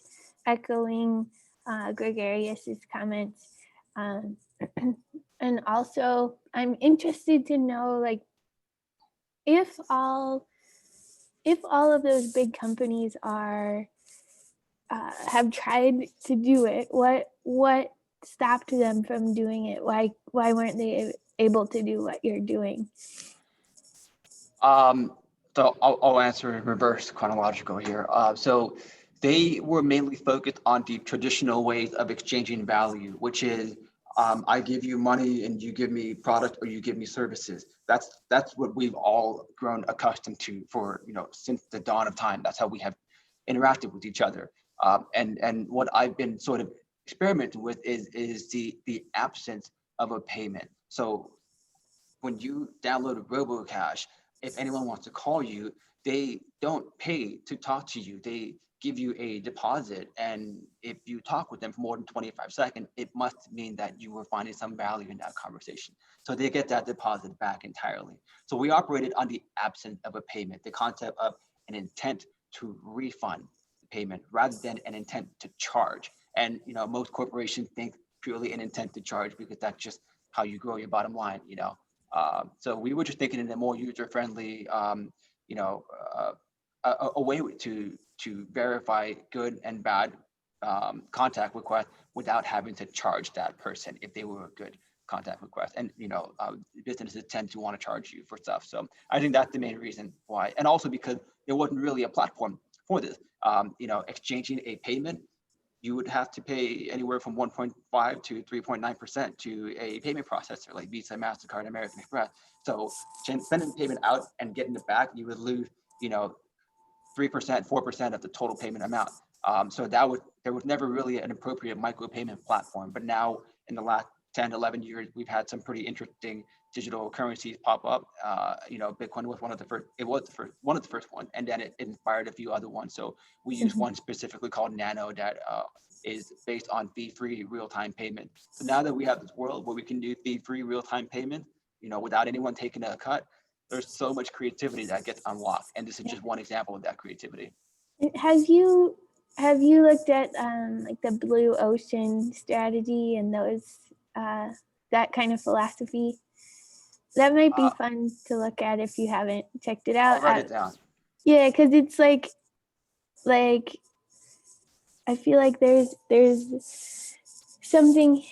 echoing Gregarius's comments. And also, I'm interested to know, like, if all of those big companies are have tried to do it, what stopped them from doing it? Why weren't they able to do what you're doing? So I'll answer in reverse chronological here. So they were mainly focused on the traditional ways of exchanging value, which is I give you money and you give me product or you give me services. That's what we've all grown accustomed to for, since the dawn of time. That's how we have interacted with each other. And what I've been sort of experimenting with is the absence of a payment. So when you download RoboCash, if anyone wants to call you, they don't pay to talk to you. They give you a deposit. And if you talk with them for more than 25 seconds, it must mean that you were finding some value in that conversation. So they get that deposit back entirely. So we operated on the absence of a payment, the concept of an intent to refund the payment rather than an intent to charge. And most corporations think purely an intent to charge because that's just how you grow your bottom line. So we were just thinking in a more user-friendly, a way to verify good and bad contact requests without having to charge that person if they were a good contact request. And businesses tend to want to charge you for stuff. So I think that's the main reason why, and also because there wasn't really a platform for this. Exchanging a payment, you would have to pay anywhere from 1.5 to 3.9% to a payment processor like Visa, MasterCard, American Express. So sending payment out and getting it back, you would lose, 3%, 4% of the total payment amount. So there was never really an appropriate micropayment platform. But now in the last 10, 11 years, we've had some pretty interesting digital currencies pop up. Bitcoin was one of the first. It was one of the first ones, and then it inspired a few other ones. So we use one specifically called Nano that is based on fee-free real-time payment. So now that we have this world where we can do fee-free real-time payment, without anyone taking a cut, there's so much creativity that gets unlocked, and this is just one example of that creativity. Have you looked at like the blue ocean strategy and those that kind of philosophy? That might be fun to look at if you haven't checked it out. I'll write it down. Yeah, because it's like I feel like there's something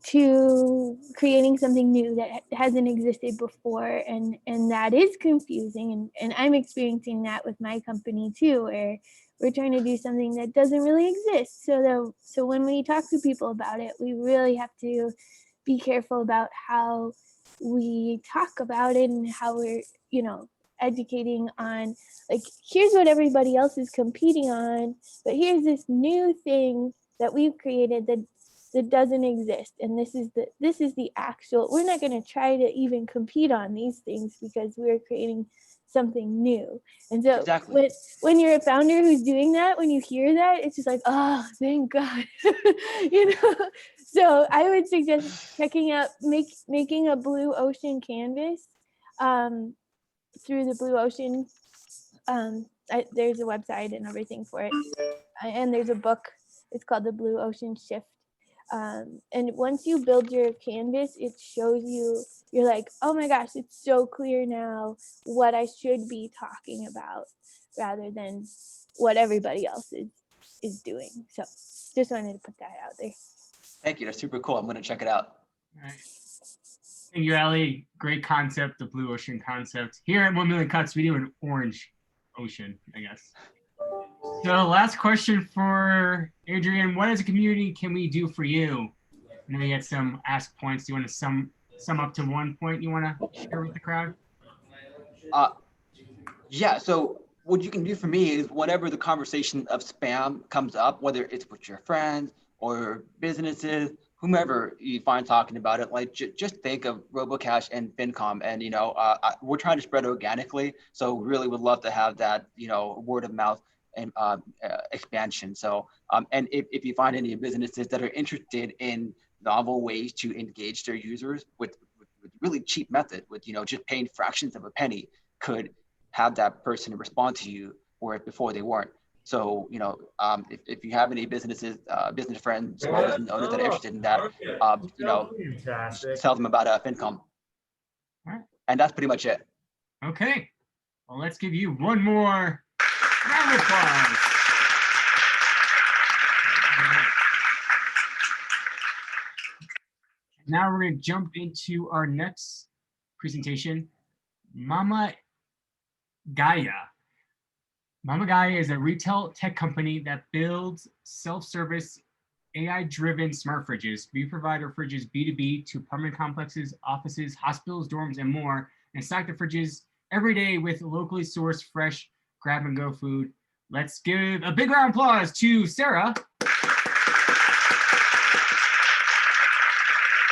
to creating something new that hasn't existed before, and that is confusing, and I'm experiencing that with my company too, where we're trying to do something that doesn't really exist. So when we talk to people about it, we really have to be careful about how we talk about it and how we're educating on, like, here's what everybody else is competing on, but here's this new thing that we've created that doesn't exist, and this is the actual. We're not going to try to even compete on these things because we're creating something new. And so exactly. when you're a founder who's doing that, when you hear that, it's just like, oh, thank God. So I would suggest checking out making a blue ocean canvas through the Blue Ocean. There's a website and everything for it, and there's a book. It's called The Blue Ocean Shift. And once you build your canvas, it shows you, you're like, oh my gosh, it's so clear now what I should be talking about rather than what everybody else is doing. So just wanted to put that out there. Thank you. That's super cool. I'm going to check it out. All right. Thank you, Ali. Great concept, the blue ocean concept. Here at 1 Million Cuts, we do an orange ocean, I guess. So last question for Adrian. What as a community can we do for you? I know you had some ask points. Do you want to sum up to one point you want to share with the crowd? Yeah, so what you can do for me is whenever the conversation of spam comes up, whether it's with your friends or businesses, whomever you find talking about it, like just think of RoboCash and FinCom, and we're trying to spread organically, so really would love to have that word of mouth and expansion. So and if you find any businesses that are interested in novel ways to engage their users with really cheap method with, just paying fractions of a penny could have that person respond to you where before they weren't. So, if you have any business friends or business owners that are interested in that, tell them about FinCom. Right. And that's pretty much it. Okay. Well, let's give you one more round of applause. Now we're going to jump into our next presentation, Mama Gaia. Mama Gaia is a retail tech company that builds self-service AI-driven smart fridges. We provide our fridges B2B to apartment complexes, offices, hospitals, dorms, and more, and stock the fridges every day with locally sourced, fresh, grab-and-go food. Let's give a big round of applause to Sarah.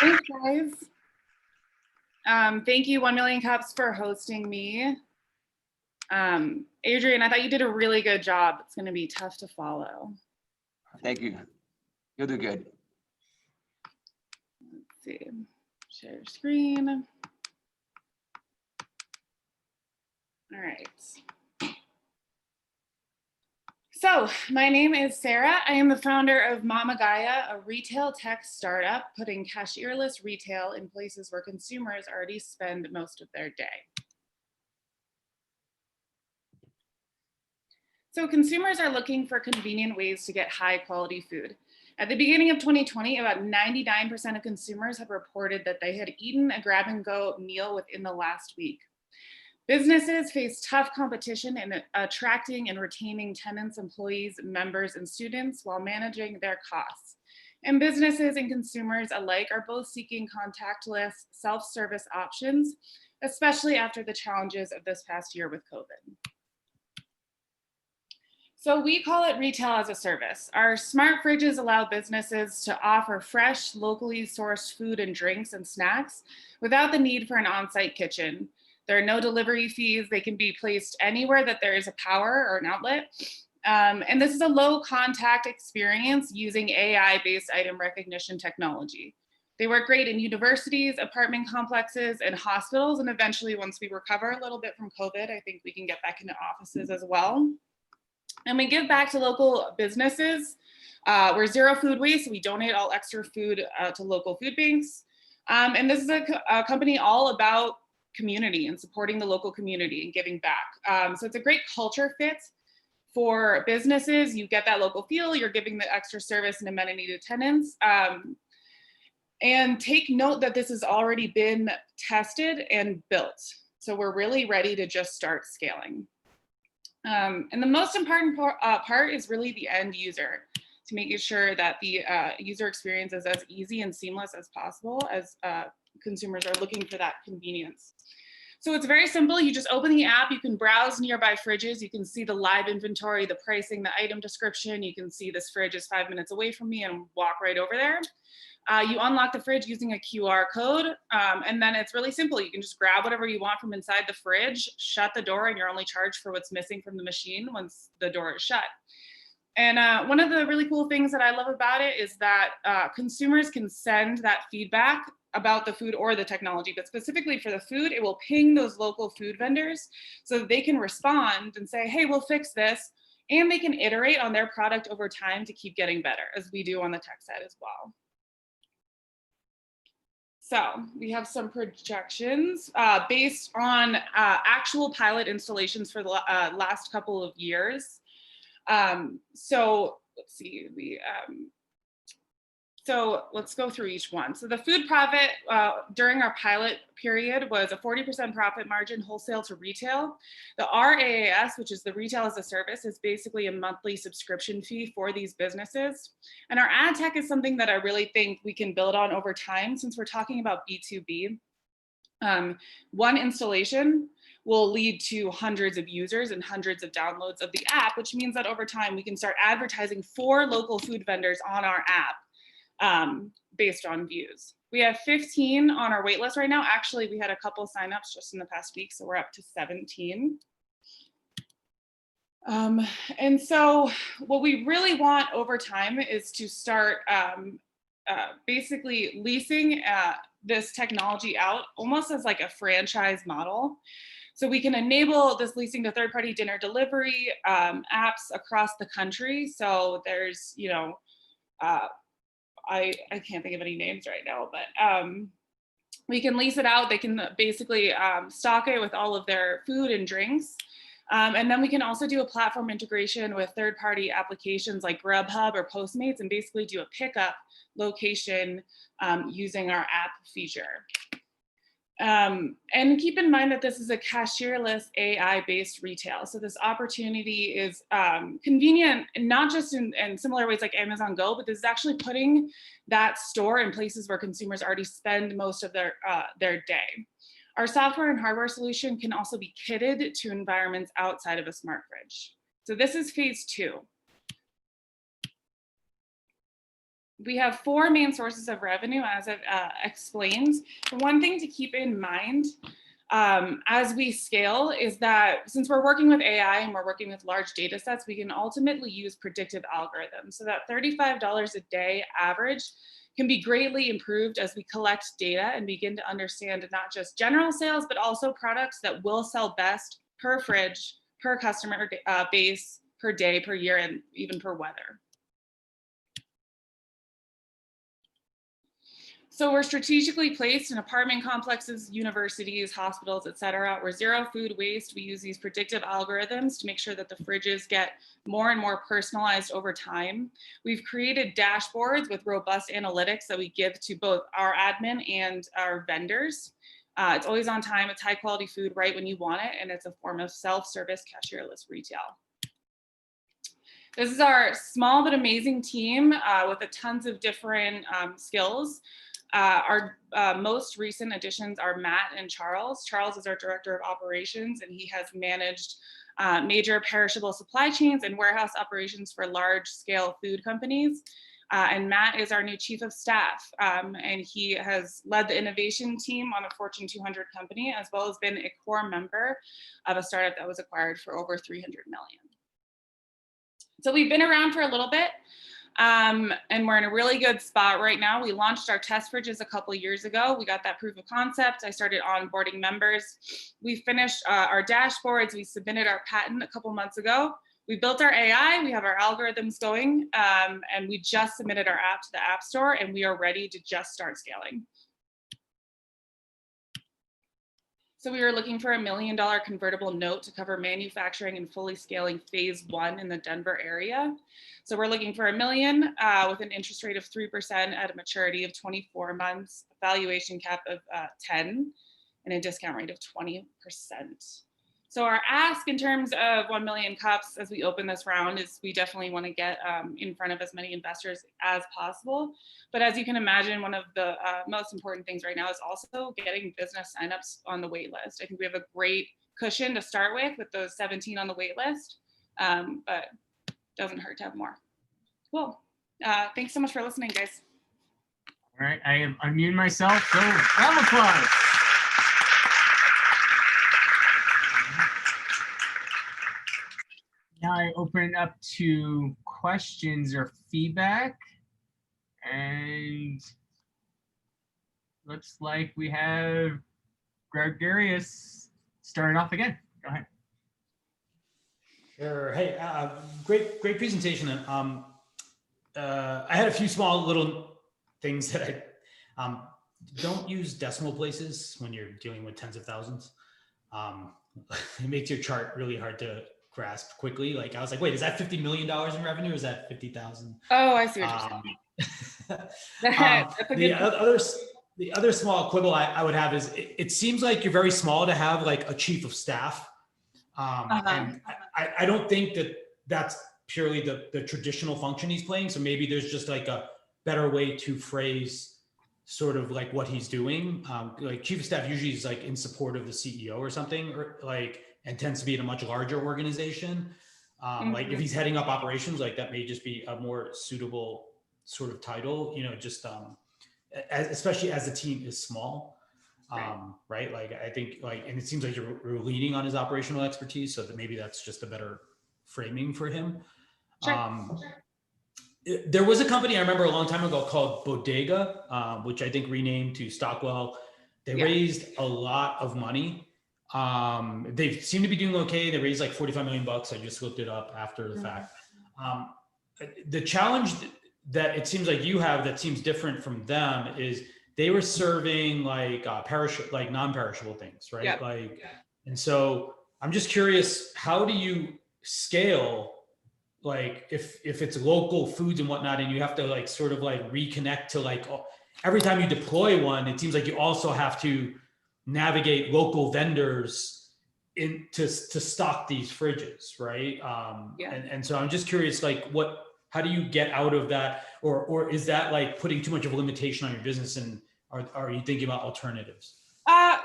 Thanks, guys. Thank you, 1 Million Cups, for hosting me. Adrian, I thought you did a really good job. It's going to be tough to follow. Thank you. You'll do good. Let's see. Share screen. All right. So my name is Sarah. I am the founder of Mama Gaia, a retail tech startup putting cashierless retail in places where consumers already spend most of their day. So consumers are looking for convenient ways to get high quality food. At the beginning of 2020, about 99% of consumers had reported that they had eaten a grab-and-go meal within the last week. Businesses face tough competition in attracting and retaining tenants, employees, members, and students while managing their costs. And businesses and consumers alike are both seeking contactless self-service options, especially after the challenges of this past year with COVID. So we call it retail as a service. Our smart fridges allow businesses to offer fresh, locally sourced food and drinks and snacks without the need for an on-site kitchen. There are no delivery fees. They can be placed anywhere that there is a power or an outlet. And this is a low contact experience using AI-based item recognition technology. They work great in universities, apartment complexes, and hospitals. And eventually, once we recover a little bit from COVID, I think we can get back into offices as well. And we give back to local businesses. We're zero food waste. We donate all extra food to local food banks. And this is a company all about community and supporting the local community and giving back. So it's a great culture fit for businesses. You get that local feel, you're giving the extra service and amenity to tenants. And take note that this has already been tested and built. So we're really ready to just start scaling. And the most important part is really the end user, to making sure that the user experience is as easy and seamless as possible as consumers are looking for that convenience. So it's very simple. You just open the app, you can browse nearby fridges, you can see the live inventory, the pricing, the item description, you can see this fridge is 5 minutes away from me and walk right over there. You unlock the fridge using a QR code, and then it's really simple. You can just grab whatever you want from inside the fridge, shut the door, and you're only charged for what's missing from the machine once the door is shut. And one of the really cool things that I love about it is that consumers can send that feedback about the food or the technology, but specifically for the food, it will ping those local food vendors so that they can respond and say, hey, we'll fix this. And they can iterate on their product over time to keep getting better, as we do on the tech side as well. So we have some projections based on actual pilot installations for the last couple of years. So let's see, so let's go through each one. So the food profit during our pilot period was a 40% profit margin wholesale to retail. The RAAS, which is the retail as a service, is basically a monthly subscription fee for these businesses. And our ad tech is something that I really think we can build on over time, since we're talking about B2B. One installation will lead to hundreds of users and hundreds of downloads of the app, which means that over time we can start advertising for local food vendors on our app. Based on views. We have 15 on our wait list right now. Actually, we had a couple signups just in the past week, so we're up to 17. And so what we really want over time is to start basically leasing this technology out almost as like a franchise model. So we can enable this leasing to third-party dinner delivery apps across the country. So there's, you know, I can't think of any names right now, but we can lease it out. They can basically stock it with all of their food and drinks. And then we can also do a platform integration with third-party applications like Grubhub or Postmates and basically do a pickup location using our app feature. And keep in mind that this is a cashierless AI-based retail. So this opportunity is convenient, not just in similar ways like Amazon Go, but this is actually putting that store in places where consumers already spend most of their day. Our software and hardware solution can also be kitted to environments outside of a smart fridge. So this is phase 2. We have 4 main sources of revenue, as I've explained. One thing to keep in mind as we scale is that since we're working with AI and we're working with large data sets, we can ultimately use predictive algorithms. So that $35 a day average can be greatly improved as we collect data and begin to understand not just general sales, but also products that will sell best per fridge, per customer base, per day, per year, and even per weather. So we're strategically placed in apartment complexes, universities, hospitals, et cetera. We're zero food waste. We use these predictive algorithms to make sure that the fridges get more and more personalized over time. We've created dashboards with robust analytics that we give to both our admin and our vendors. It's always on time, it's high quality food right when you want it, and it's a form of self-service cashierless retail. This is our small but amazing team with a tons of different skills. Our most recent additions are Matt and Charles. Charles is our director of operations, and he has managed major perishable supply chains and warehouse operations for large scale food companies. And Matt is our new chief of staff, and he has led the innovation team on a Fortune 200 company, as well as been a core member of a startup that was acquired for over 300 million. So we've been around for a little bit. And we're in a really good spot right now. We launched our test fridges a couple of years ago. We got that proof of concept. I started onboarding members. We finished our dashboards. We submitted our patent a couple months ago. We built our AI. We have our algorithms going, and we just submitted our app to the App Store, and we are ready to just start scaling. So we were looking for $1 million convertible note to cover manufacturing and fully scaling phase 1 in the Denver area. So we're looking for $1 million with an interest rate of 3% at a maturity of 24 months, a valuation cap of 10, and a discount rate of 20%. So our ask in terms of 1 million cups as we open this round is we definitely want to get in front of as many investors as possible. But as you can imagine, one of the most important things right now is also getting business signups on the wait list. I think we have a great cushion to start with those 17 on the wait list, but doesn't hurt to have more. Cool. Thanks so much for listening, guys. All right, I have unmuted myself, so round of applause. Now I open up to questions or feedback, and looks like we have Gregarious starting off again. Go ahead. Sure. Hey, great presentation. I had a few small little things that I don't use decimal places when you're dealing with tens of thousands. It makes your chart really hard to grasp quickly. Like I was like, wait, is that $50 million in revenue? Or is that 50,000? Oh, I see what you're saying. The other small quibble I would have is it seems like you're very small to have like a chief of staff. And I don't think that that's purely the traditional function he's playing. So maybe there's just like a better way to phrase sort of like what he's doing. Like chief of staff usually is like in support of the CEO or something, or like, and tends to be in a much larger organization. Like if he's heading up operations, like that may just be a more suitable sort of title, you know, just especially as the team is small. Right. Like I think like, and it seems like you're leaning on his operational expertise, so that maybe that's just a better framing for him. Sure. there was a company I remember a long time ago called Bodega, which I think renamed to Stockwell. They raised a lot of money. They seem to be doing okay. They raised like 45 million bucks. I just looked it up after the fact. The challenge that it seems like you have that seems different from them is they were serving like non-perishable things, right? Yep. And so I'm just curious, how do you scale, like if it's local foods and whatnot, and you have to like sort of like reconnect to like every time you deploy one, it seems like you also have to navigate local vendors to stock these fridges, right? And so I'm just curious, like how do you get out of that, or is that like putting too much of a limitation on your business, and are you thinking about alternatives?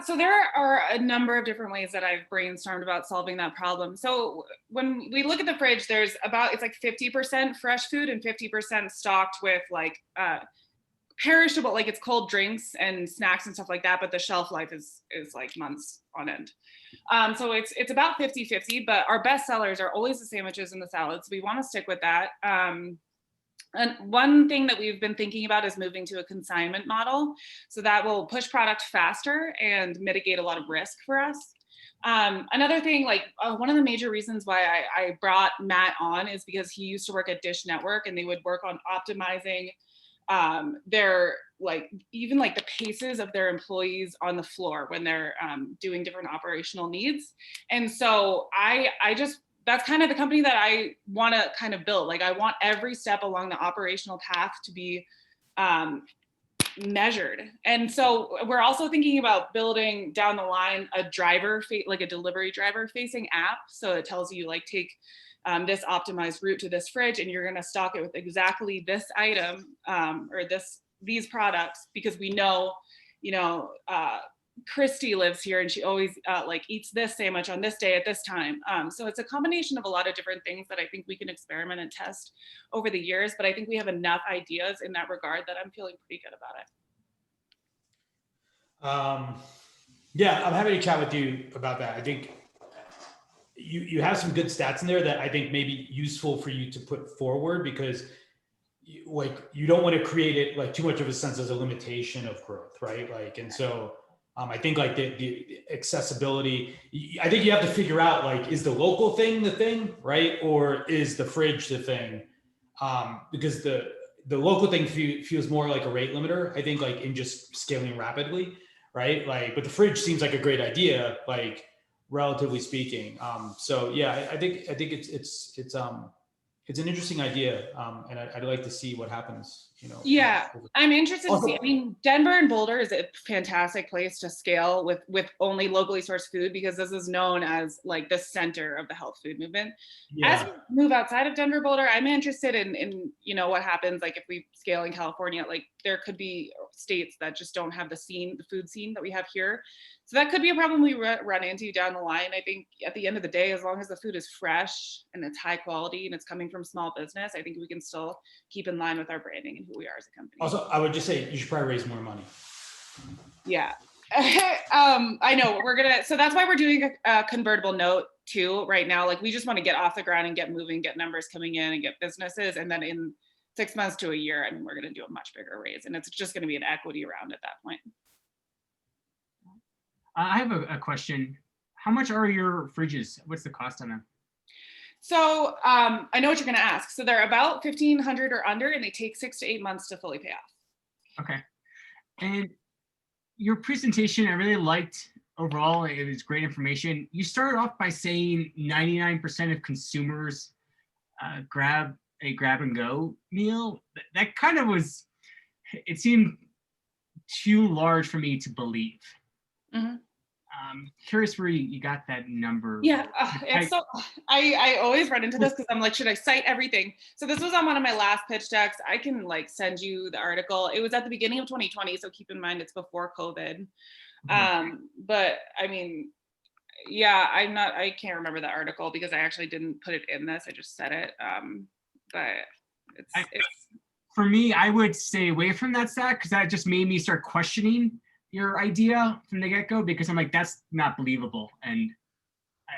So there are a number of different ways that I've brainstormed about solving that problem. So when we look at the fridge, it's like 50% fresh food and 50% stocked with like perishable, like it's cold drinks and snacks and stuff like that, but the shelf life is like months on end. So it's about 50-50, but our best sellers are always the sandwiches and the salads. We want to stick with that. And one thing that we've been thinking about is moving to a consignment model. So that will push product faster and mitigate a lot of risk for us. Another thing, one of the major reasons why I brought Matt on is because he used to work at Dish Network, and they would work on optimizing their even the paces of their employees on the floor when they're doing different operational needs. And so that's kind of the company that I want to kind of build. Like, I want every step along the operational path to be measured. And so we're also thinking about building down the line a delivery driver facing app. So it tells you like, take this optimized route to this fridge, and you're going to stock it with exactly this item or these products, because we know, Christy lives here and she always eats this sandwich on this day at this time. So it's a combination of a lot of different things that I think we can experiment and test over the years, but I think we have enough ideas in that regard that I'm feeling pretty good about it. Yeah, I'm happy to chat with you about that. I think you have some good stats in there that I think may be useful for you to put forward, because you don't want to create it like too much of a sense as a limitation of growth, right? So I think the accessibility, I think you have to figure out is the local thing the thing, right? Or is the fridge the thing? Because the local thing feels more like a rate limiter, I think, in just scaling rapidly, right? But the fridge seems like a great idea, relatively speaking. So yeah, I think it's an interesting idea, and I'd like to see what happens. Yeah, I'm interested to see. I mean, Denver and Boulder is a fantastic place to scale with only locally sourced food, because this is known as the center of the health food movement. Yeah. As we move outside of Denver, Boulder, I'm interested in what happens if we scale in California. There could be states that just don't have the food scene that we have here. So that could be a problem we run into down the line. I think at the end of the day, as long as the food is fresh and it's high quality and it's coming from small business, I think we can still keep in line with our branding and who we are as a company. Also, I would just say you should probably raise more money. Yeah. I know so that's why we're doing a convertible note too right now. We just want to get off the ground and get moving, get numbers coming in and get businesses. And then in 6 months to a year, we're going to do a much bigger raise, and it's just going to be an equity round at that point. I have a question. How much are your fridges? What's the cost on them? So I know what you're going to ask. So they're about 1,500 or under, and they take 6 to 8 months to fully pay off. Okay. And your presentation, I really liked overall. It was great information. You started off by saying 99% of consumers grab a grab and go meal. That kind of it seemed too large for me to believe. Mm-hmm. Curious where you got that number. Yeah, I always run into this because I'm like, should I cite everything? So this was on one of my last pitch decks. I can send you the article. It was at the beginning of 2020, so keep in mind it's before COVID. Mm-hmm. But I mean, yeah, I can't remember the article because I actually didn't put it in this. I just said it. But it's for me, I would stay away from that stat because that just made me start questioning your idea from the get-go, because I'm like, that's not believable. And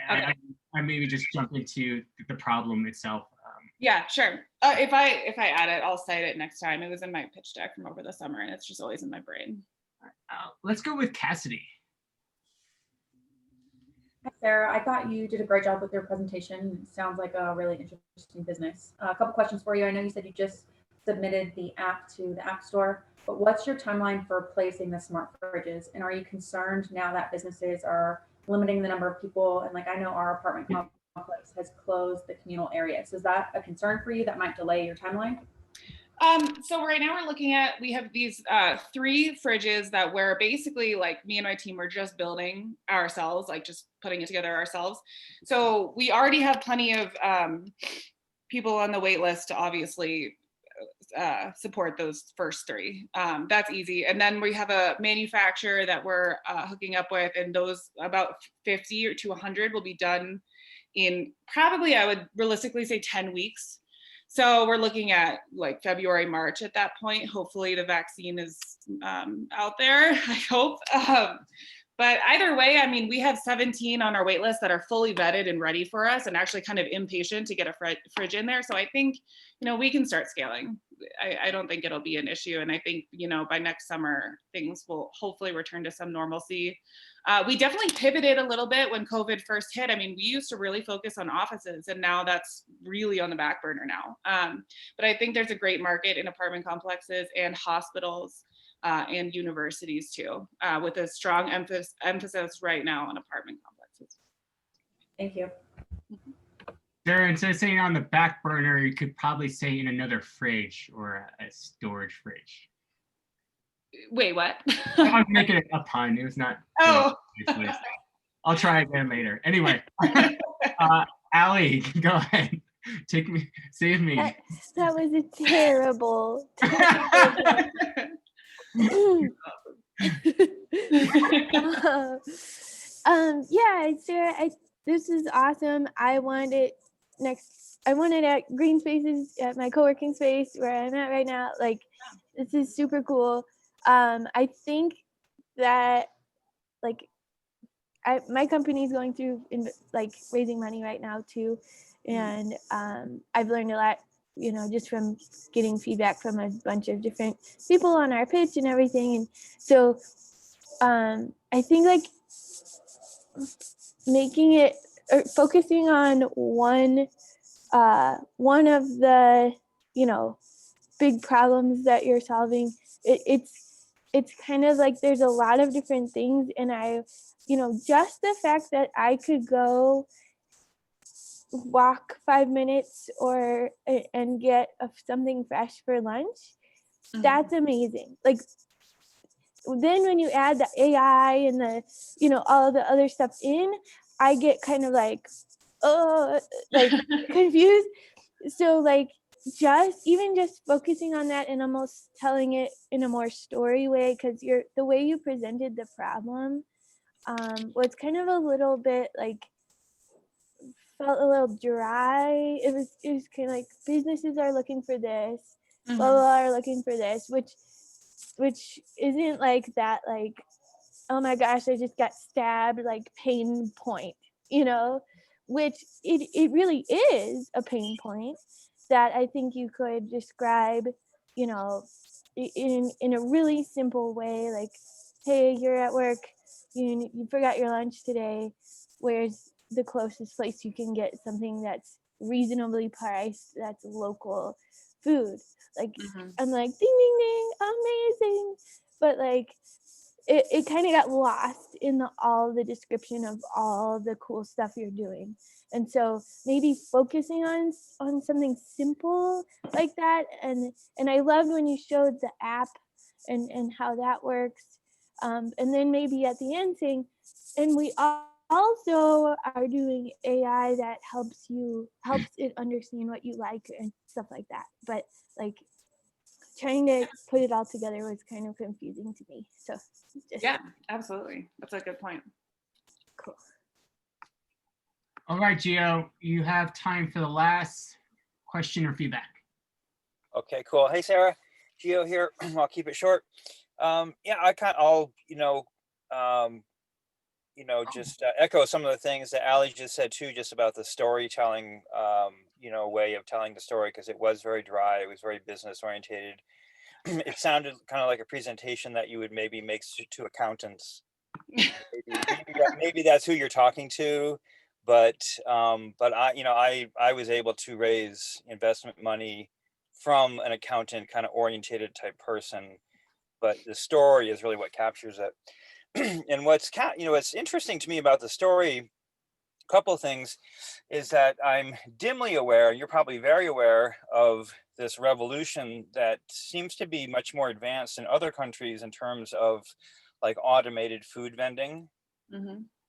I maybe just jump into the problem itself. Yeah, sure. If I add it, I'll cite it next time. It was in my pitch deck from over the summer, and it's just always in my brain. Let's go with Cassidy. Hi, Sarah. I thought you did a great job with your presentation. It sounds like a really interesting business. A couple questions for you. I know you said you just submitted the app to the App Store, but what's your timeline for placing the smart fridges? And are you concerned now that businesses are limiting the number of people? And like I know our apartment complex has closed the communal areas. Is that a concern for you that might delay your timeline? So right now we're looking at, we have these 3 fridges that we're basically like me and my team were just building ourselves, like just putting it together ourselves. So we already have plenty of people on the wait list to obviously support those first 3. That's easy. And then we have a manufacturer that we're hooking up with, and those about 50 to 100 will be done in probably, I would realistically say 10 weeks. So we're looking at like February, March at that point. Hopefully the vaccine is out there, I hope. But either way, I mean, we have 17 on our wait list that are fully vetted and ready for us and actually kind of impatient to get a fridge in there. So I think, you know, we can start scaling. I don't think it'll be an issue. And I think, you know, by next summer, things will hopefully return to some normalcy. We definitely pivoted a little bit when COVID first hit. I mean, we used to really focus on offices, and now that's really on the back burner now. But I think there's a great market in apartment complexes and hospitals and universities too, with a strong emphasis right now on apartment complexes. Thank you. There, instead of saying on the back burner, you could probably say in another fridge or a storage fridge. Wait, what? I'm making a pun. It was not. Oh. I'll try again later. Anyway, Allie, go ahead. Take me, save me. That was a terrible. Yeah, Sarah, this is awesome. I want it at Green Spaces, at my co-working space where I'm at right now. Like, this is super cool. I think that like my company is going through raising money right now too, and I've learned a lot, you know, just from getting feedback from a bunch of different people on our pitch and everything. And so I think like making it or focusing on one of the, you know, big problems that you're solving, it's kind of like there's a lot of different things. And I, you know, just the fact that I could go walk 5 minutes and get something fresh for lunch, that's amazing. Like, then when you add the AI and the, you know, all the other stuff in, I get kind of like confused. So like just focusing on that and almost telling it in a more story way, because the way you presented the problem was kind of a little bit like, felt a little dry. It was kind of like businesses are looking for this, blah, blah, blah, are looking for this, which isn't like that, like, oh my gosh, I just got stabbed, like pain point, you know, which it really is a pain point that I think you could describe, you know, in a really simple way, like, hey, you're at work, you forgot your lunch today, where's the closest place you can get something that's reasonably priced, that's local food? Like, I'm like, ding, ding, ding, amazing. But like, it kind of got lost in all the description of all the cool stuff you're doing. And so maybe focusing on something simple like that. And I loved when you showed the app and how that works. And then maybe at the end saying, and we also are doing AI that helps it understand what you like and stuff like that. But like, trying to put it all together was kind of confusing to me. So yeah, absolutely. That's a good point. Cool. All right, Gio, you have time for the last question or feedback. Okay, cool. Hey, Sarah, Gio here. I'll keep it short. Yeah, I'll, you know, just echo some of the things that Ali just said too, just about the storytelling, way of telling the story, because it was very dry. It was very business orientated. It sounded kind of like a presentation that you would maybe make to accountants. Maybe that's who you're talking to, but I was able to raise investment money from an accountant kind of orientated type person, but the story is really what captures it. And what's interesting to me about the story, a couple of things, is that I'm dimly aware, you're probably very aware of this revolution that seems to be much more advanced in other countries in terms of like automated food vending,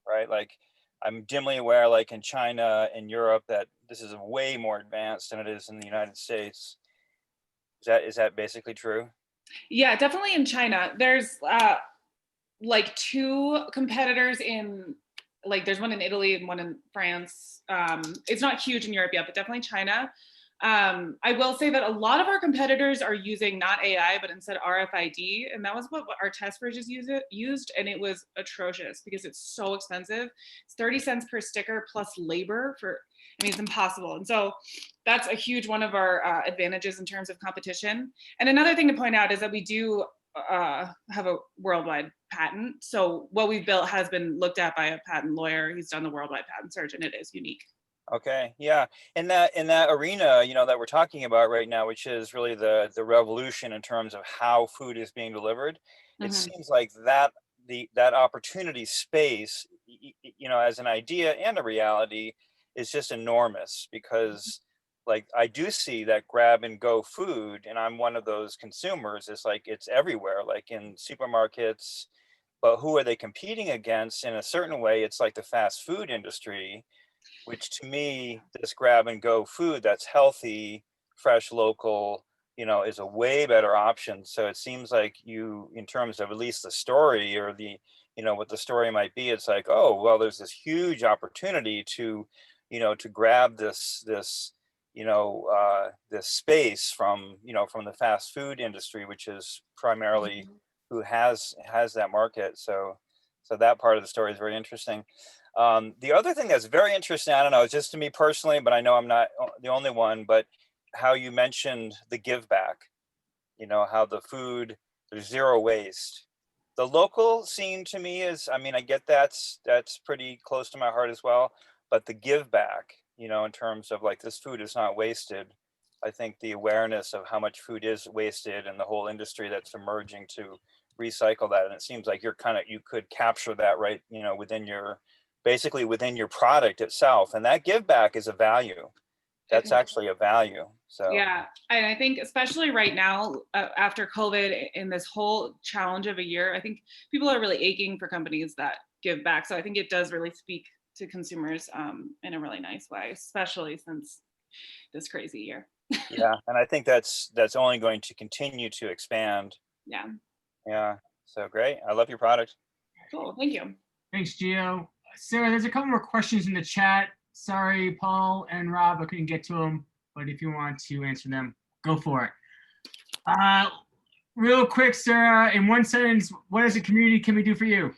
right? Like I'm dimly aware, like in China and Europe, that this is way more advanced than it is in the United States. Is that basically true? Yeah, definitely in China. There's like two competitors there's one in Italy and one in France. It's not huge in Europe yet, but definitely China. I will say that a lot of our competitors are using not AI, but instead RFID. And that was what our test fridges used. And it was atrocious because it's so expensive. It's 30 cents per sticker plus labor it's impossible. And so that's a huge one of our advantages in terms of competition. And another thing to point out is that we do have a worldwide patent. So what we've built has been looked at by a patent lawyer. He's done the worldwide patent search, and it is unique. Okay, yeah, in that arena, that we're talking about right now, which is really the revolution in terms of how food is being delivered, it seems like that opportunity space, as an idea and a reality, is just enormous, because like I do see that grab and go food, and I'm one of those consumers. It's like it's everywhere, like in supermarkets. But who are they competing against? In a certain way, it's like the fast food industry, which to me, this grab and go food that's healthy, fresh, local, is a way better option. So it seems like in terms of at least the story or what the story might be, it's like, oh, well, there's this huge opportunity to grab this space from the fast food industry, which is primarily who has that market. So that part of the story is very interesting. The other thing that's very interesting, I don't know, it's just to me personally, but I know I'm not the only one, but how you mentioned the give back, how the food, there's zero waste. The local scene to me is, I get that's pretty close to my heart as well, but the give back, in terms of like this food is not wasted. I think the awareness of how much food is wasted and the whole industry that's emerging to recycle that. And it seems like you could capture that right, basically within your product itself. And that give back is a value. That's actually a value. So yeah, and I think especially right now after COVID, in this whole challenge of a year, I think people are really aching for companies that give back. So I think it does really speak to consumers in a really nice way, especially since this crazy year. Yeah, and I think that's only going to continue to expand. Yeah, so great. I love your product. Cool, thank you. Thanks, Gio. Sarah, there's a couple more questions in the chat. Sorry, Paul and Rob, I couldn't get to them, but if you want to answer them, go for it. Real quick, Sarah, in one sentence, what as a community can we do for you?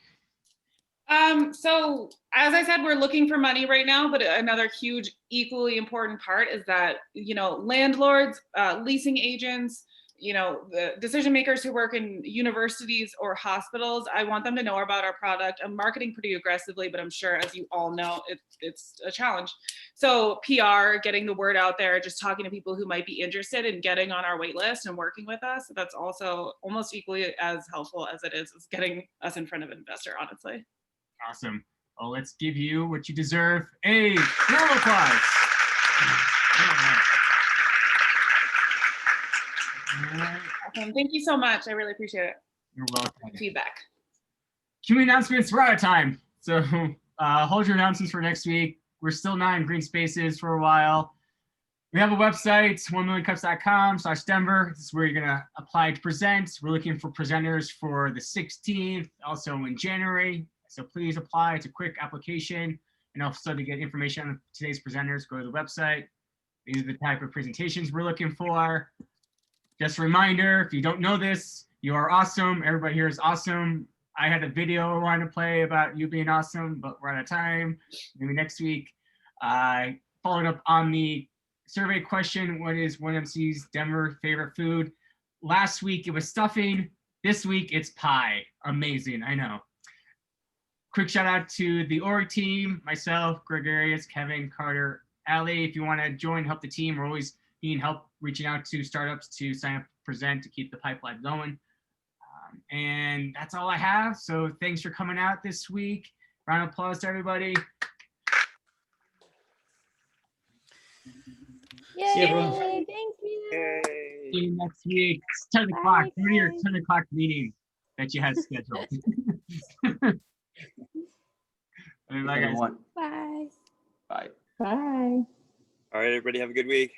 So as I said, we're looking for money right now, but another huge, equally important part is that, landlords, leasing agents, the decision makers who work in universities or hospitals, I want them to know about our product. I'm marketing pretty aggressively, but I'm sure, as you all know, it's a challenge. So PR, getting the word out there, just talking to people who might be interested in getting on our wait list and working with us. That's also almost equally as helpful as it is getting us in front of an investor, honestly. Awesome. Well, let's give you what you deserve. A round of applause. Awesome. Thank you so much. I really appreciate it. You're welcome. Feedback. Community announcements, we're out of time. So hold your announcements for next week. We're still not in green spaces for a while. We have a website, 1millioncups.com/Denver. This is where you're gonna apply to present. We're looking for presenters for the 16th, also in January. So please apply. It's a quick application. And also to get information on today's presenters, go to the website. These are the type of presentations we're looking for. Just a reminder, if you don't know this, you are awesome. Everybody here is awesome. I had a video I wanted to play about you being awesome, but we're out of time. Maybe next week. I followed up on the survey question, what is 1MC's Denver favorite food? Last week it was stuffing. This week it's pie. Amazing, I know. Quick shout out to the org team, myself, Gregarious, Kevin, Carter, Ali. If you want to join, help the team, we're always needing help reaching out to startups to sign up, present, to keep the pipeline going. And that's all I have. So thanks for coming out this week. Round of applause to everybody. Yay, See everyone. thank you. See you next week. It's 10 o'clock. Go to your 10 o'clock meeting that you had scheduled. Bye, guys. Everyone. Bye. Bye. Bye. All right, everybody, have a good week.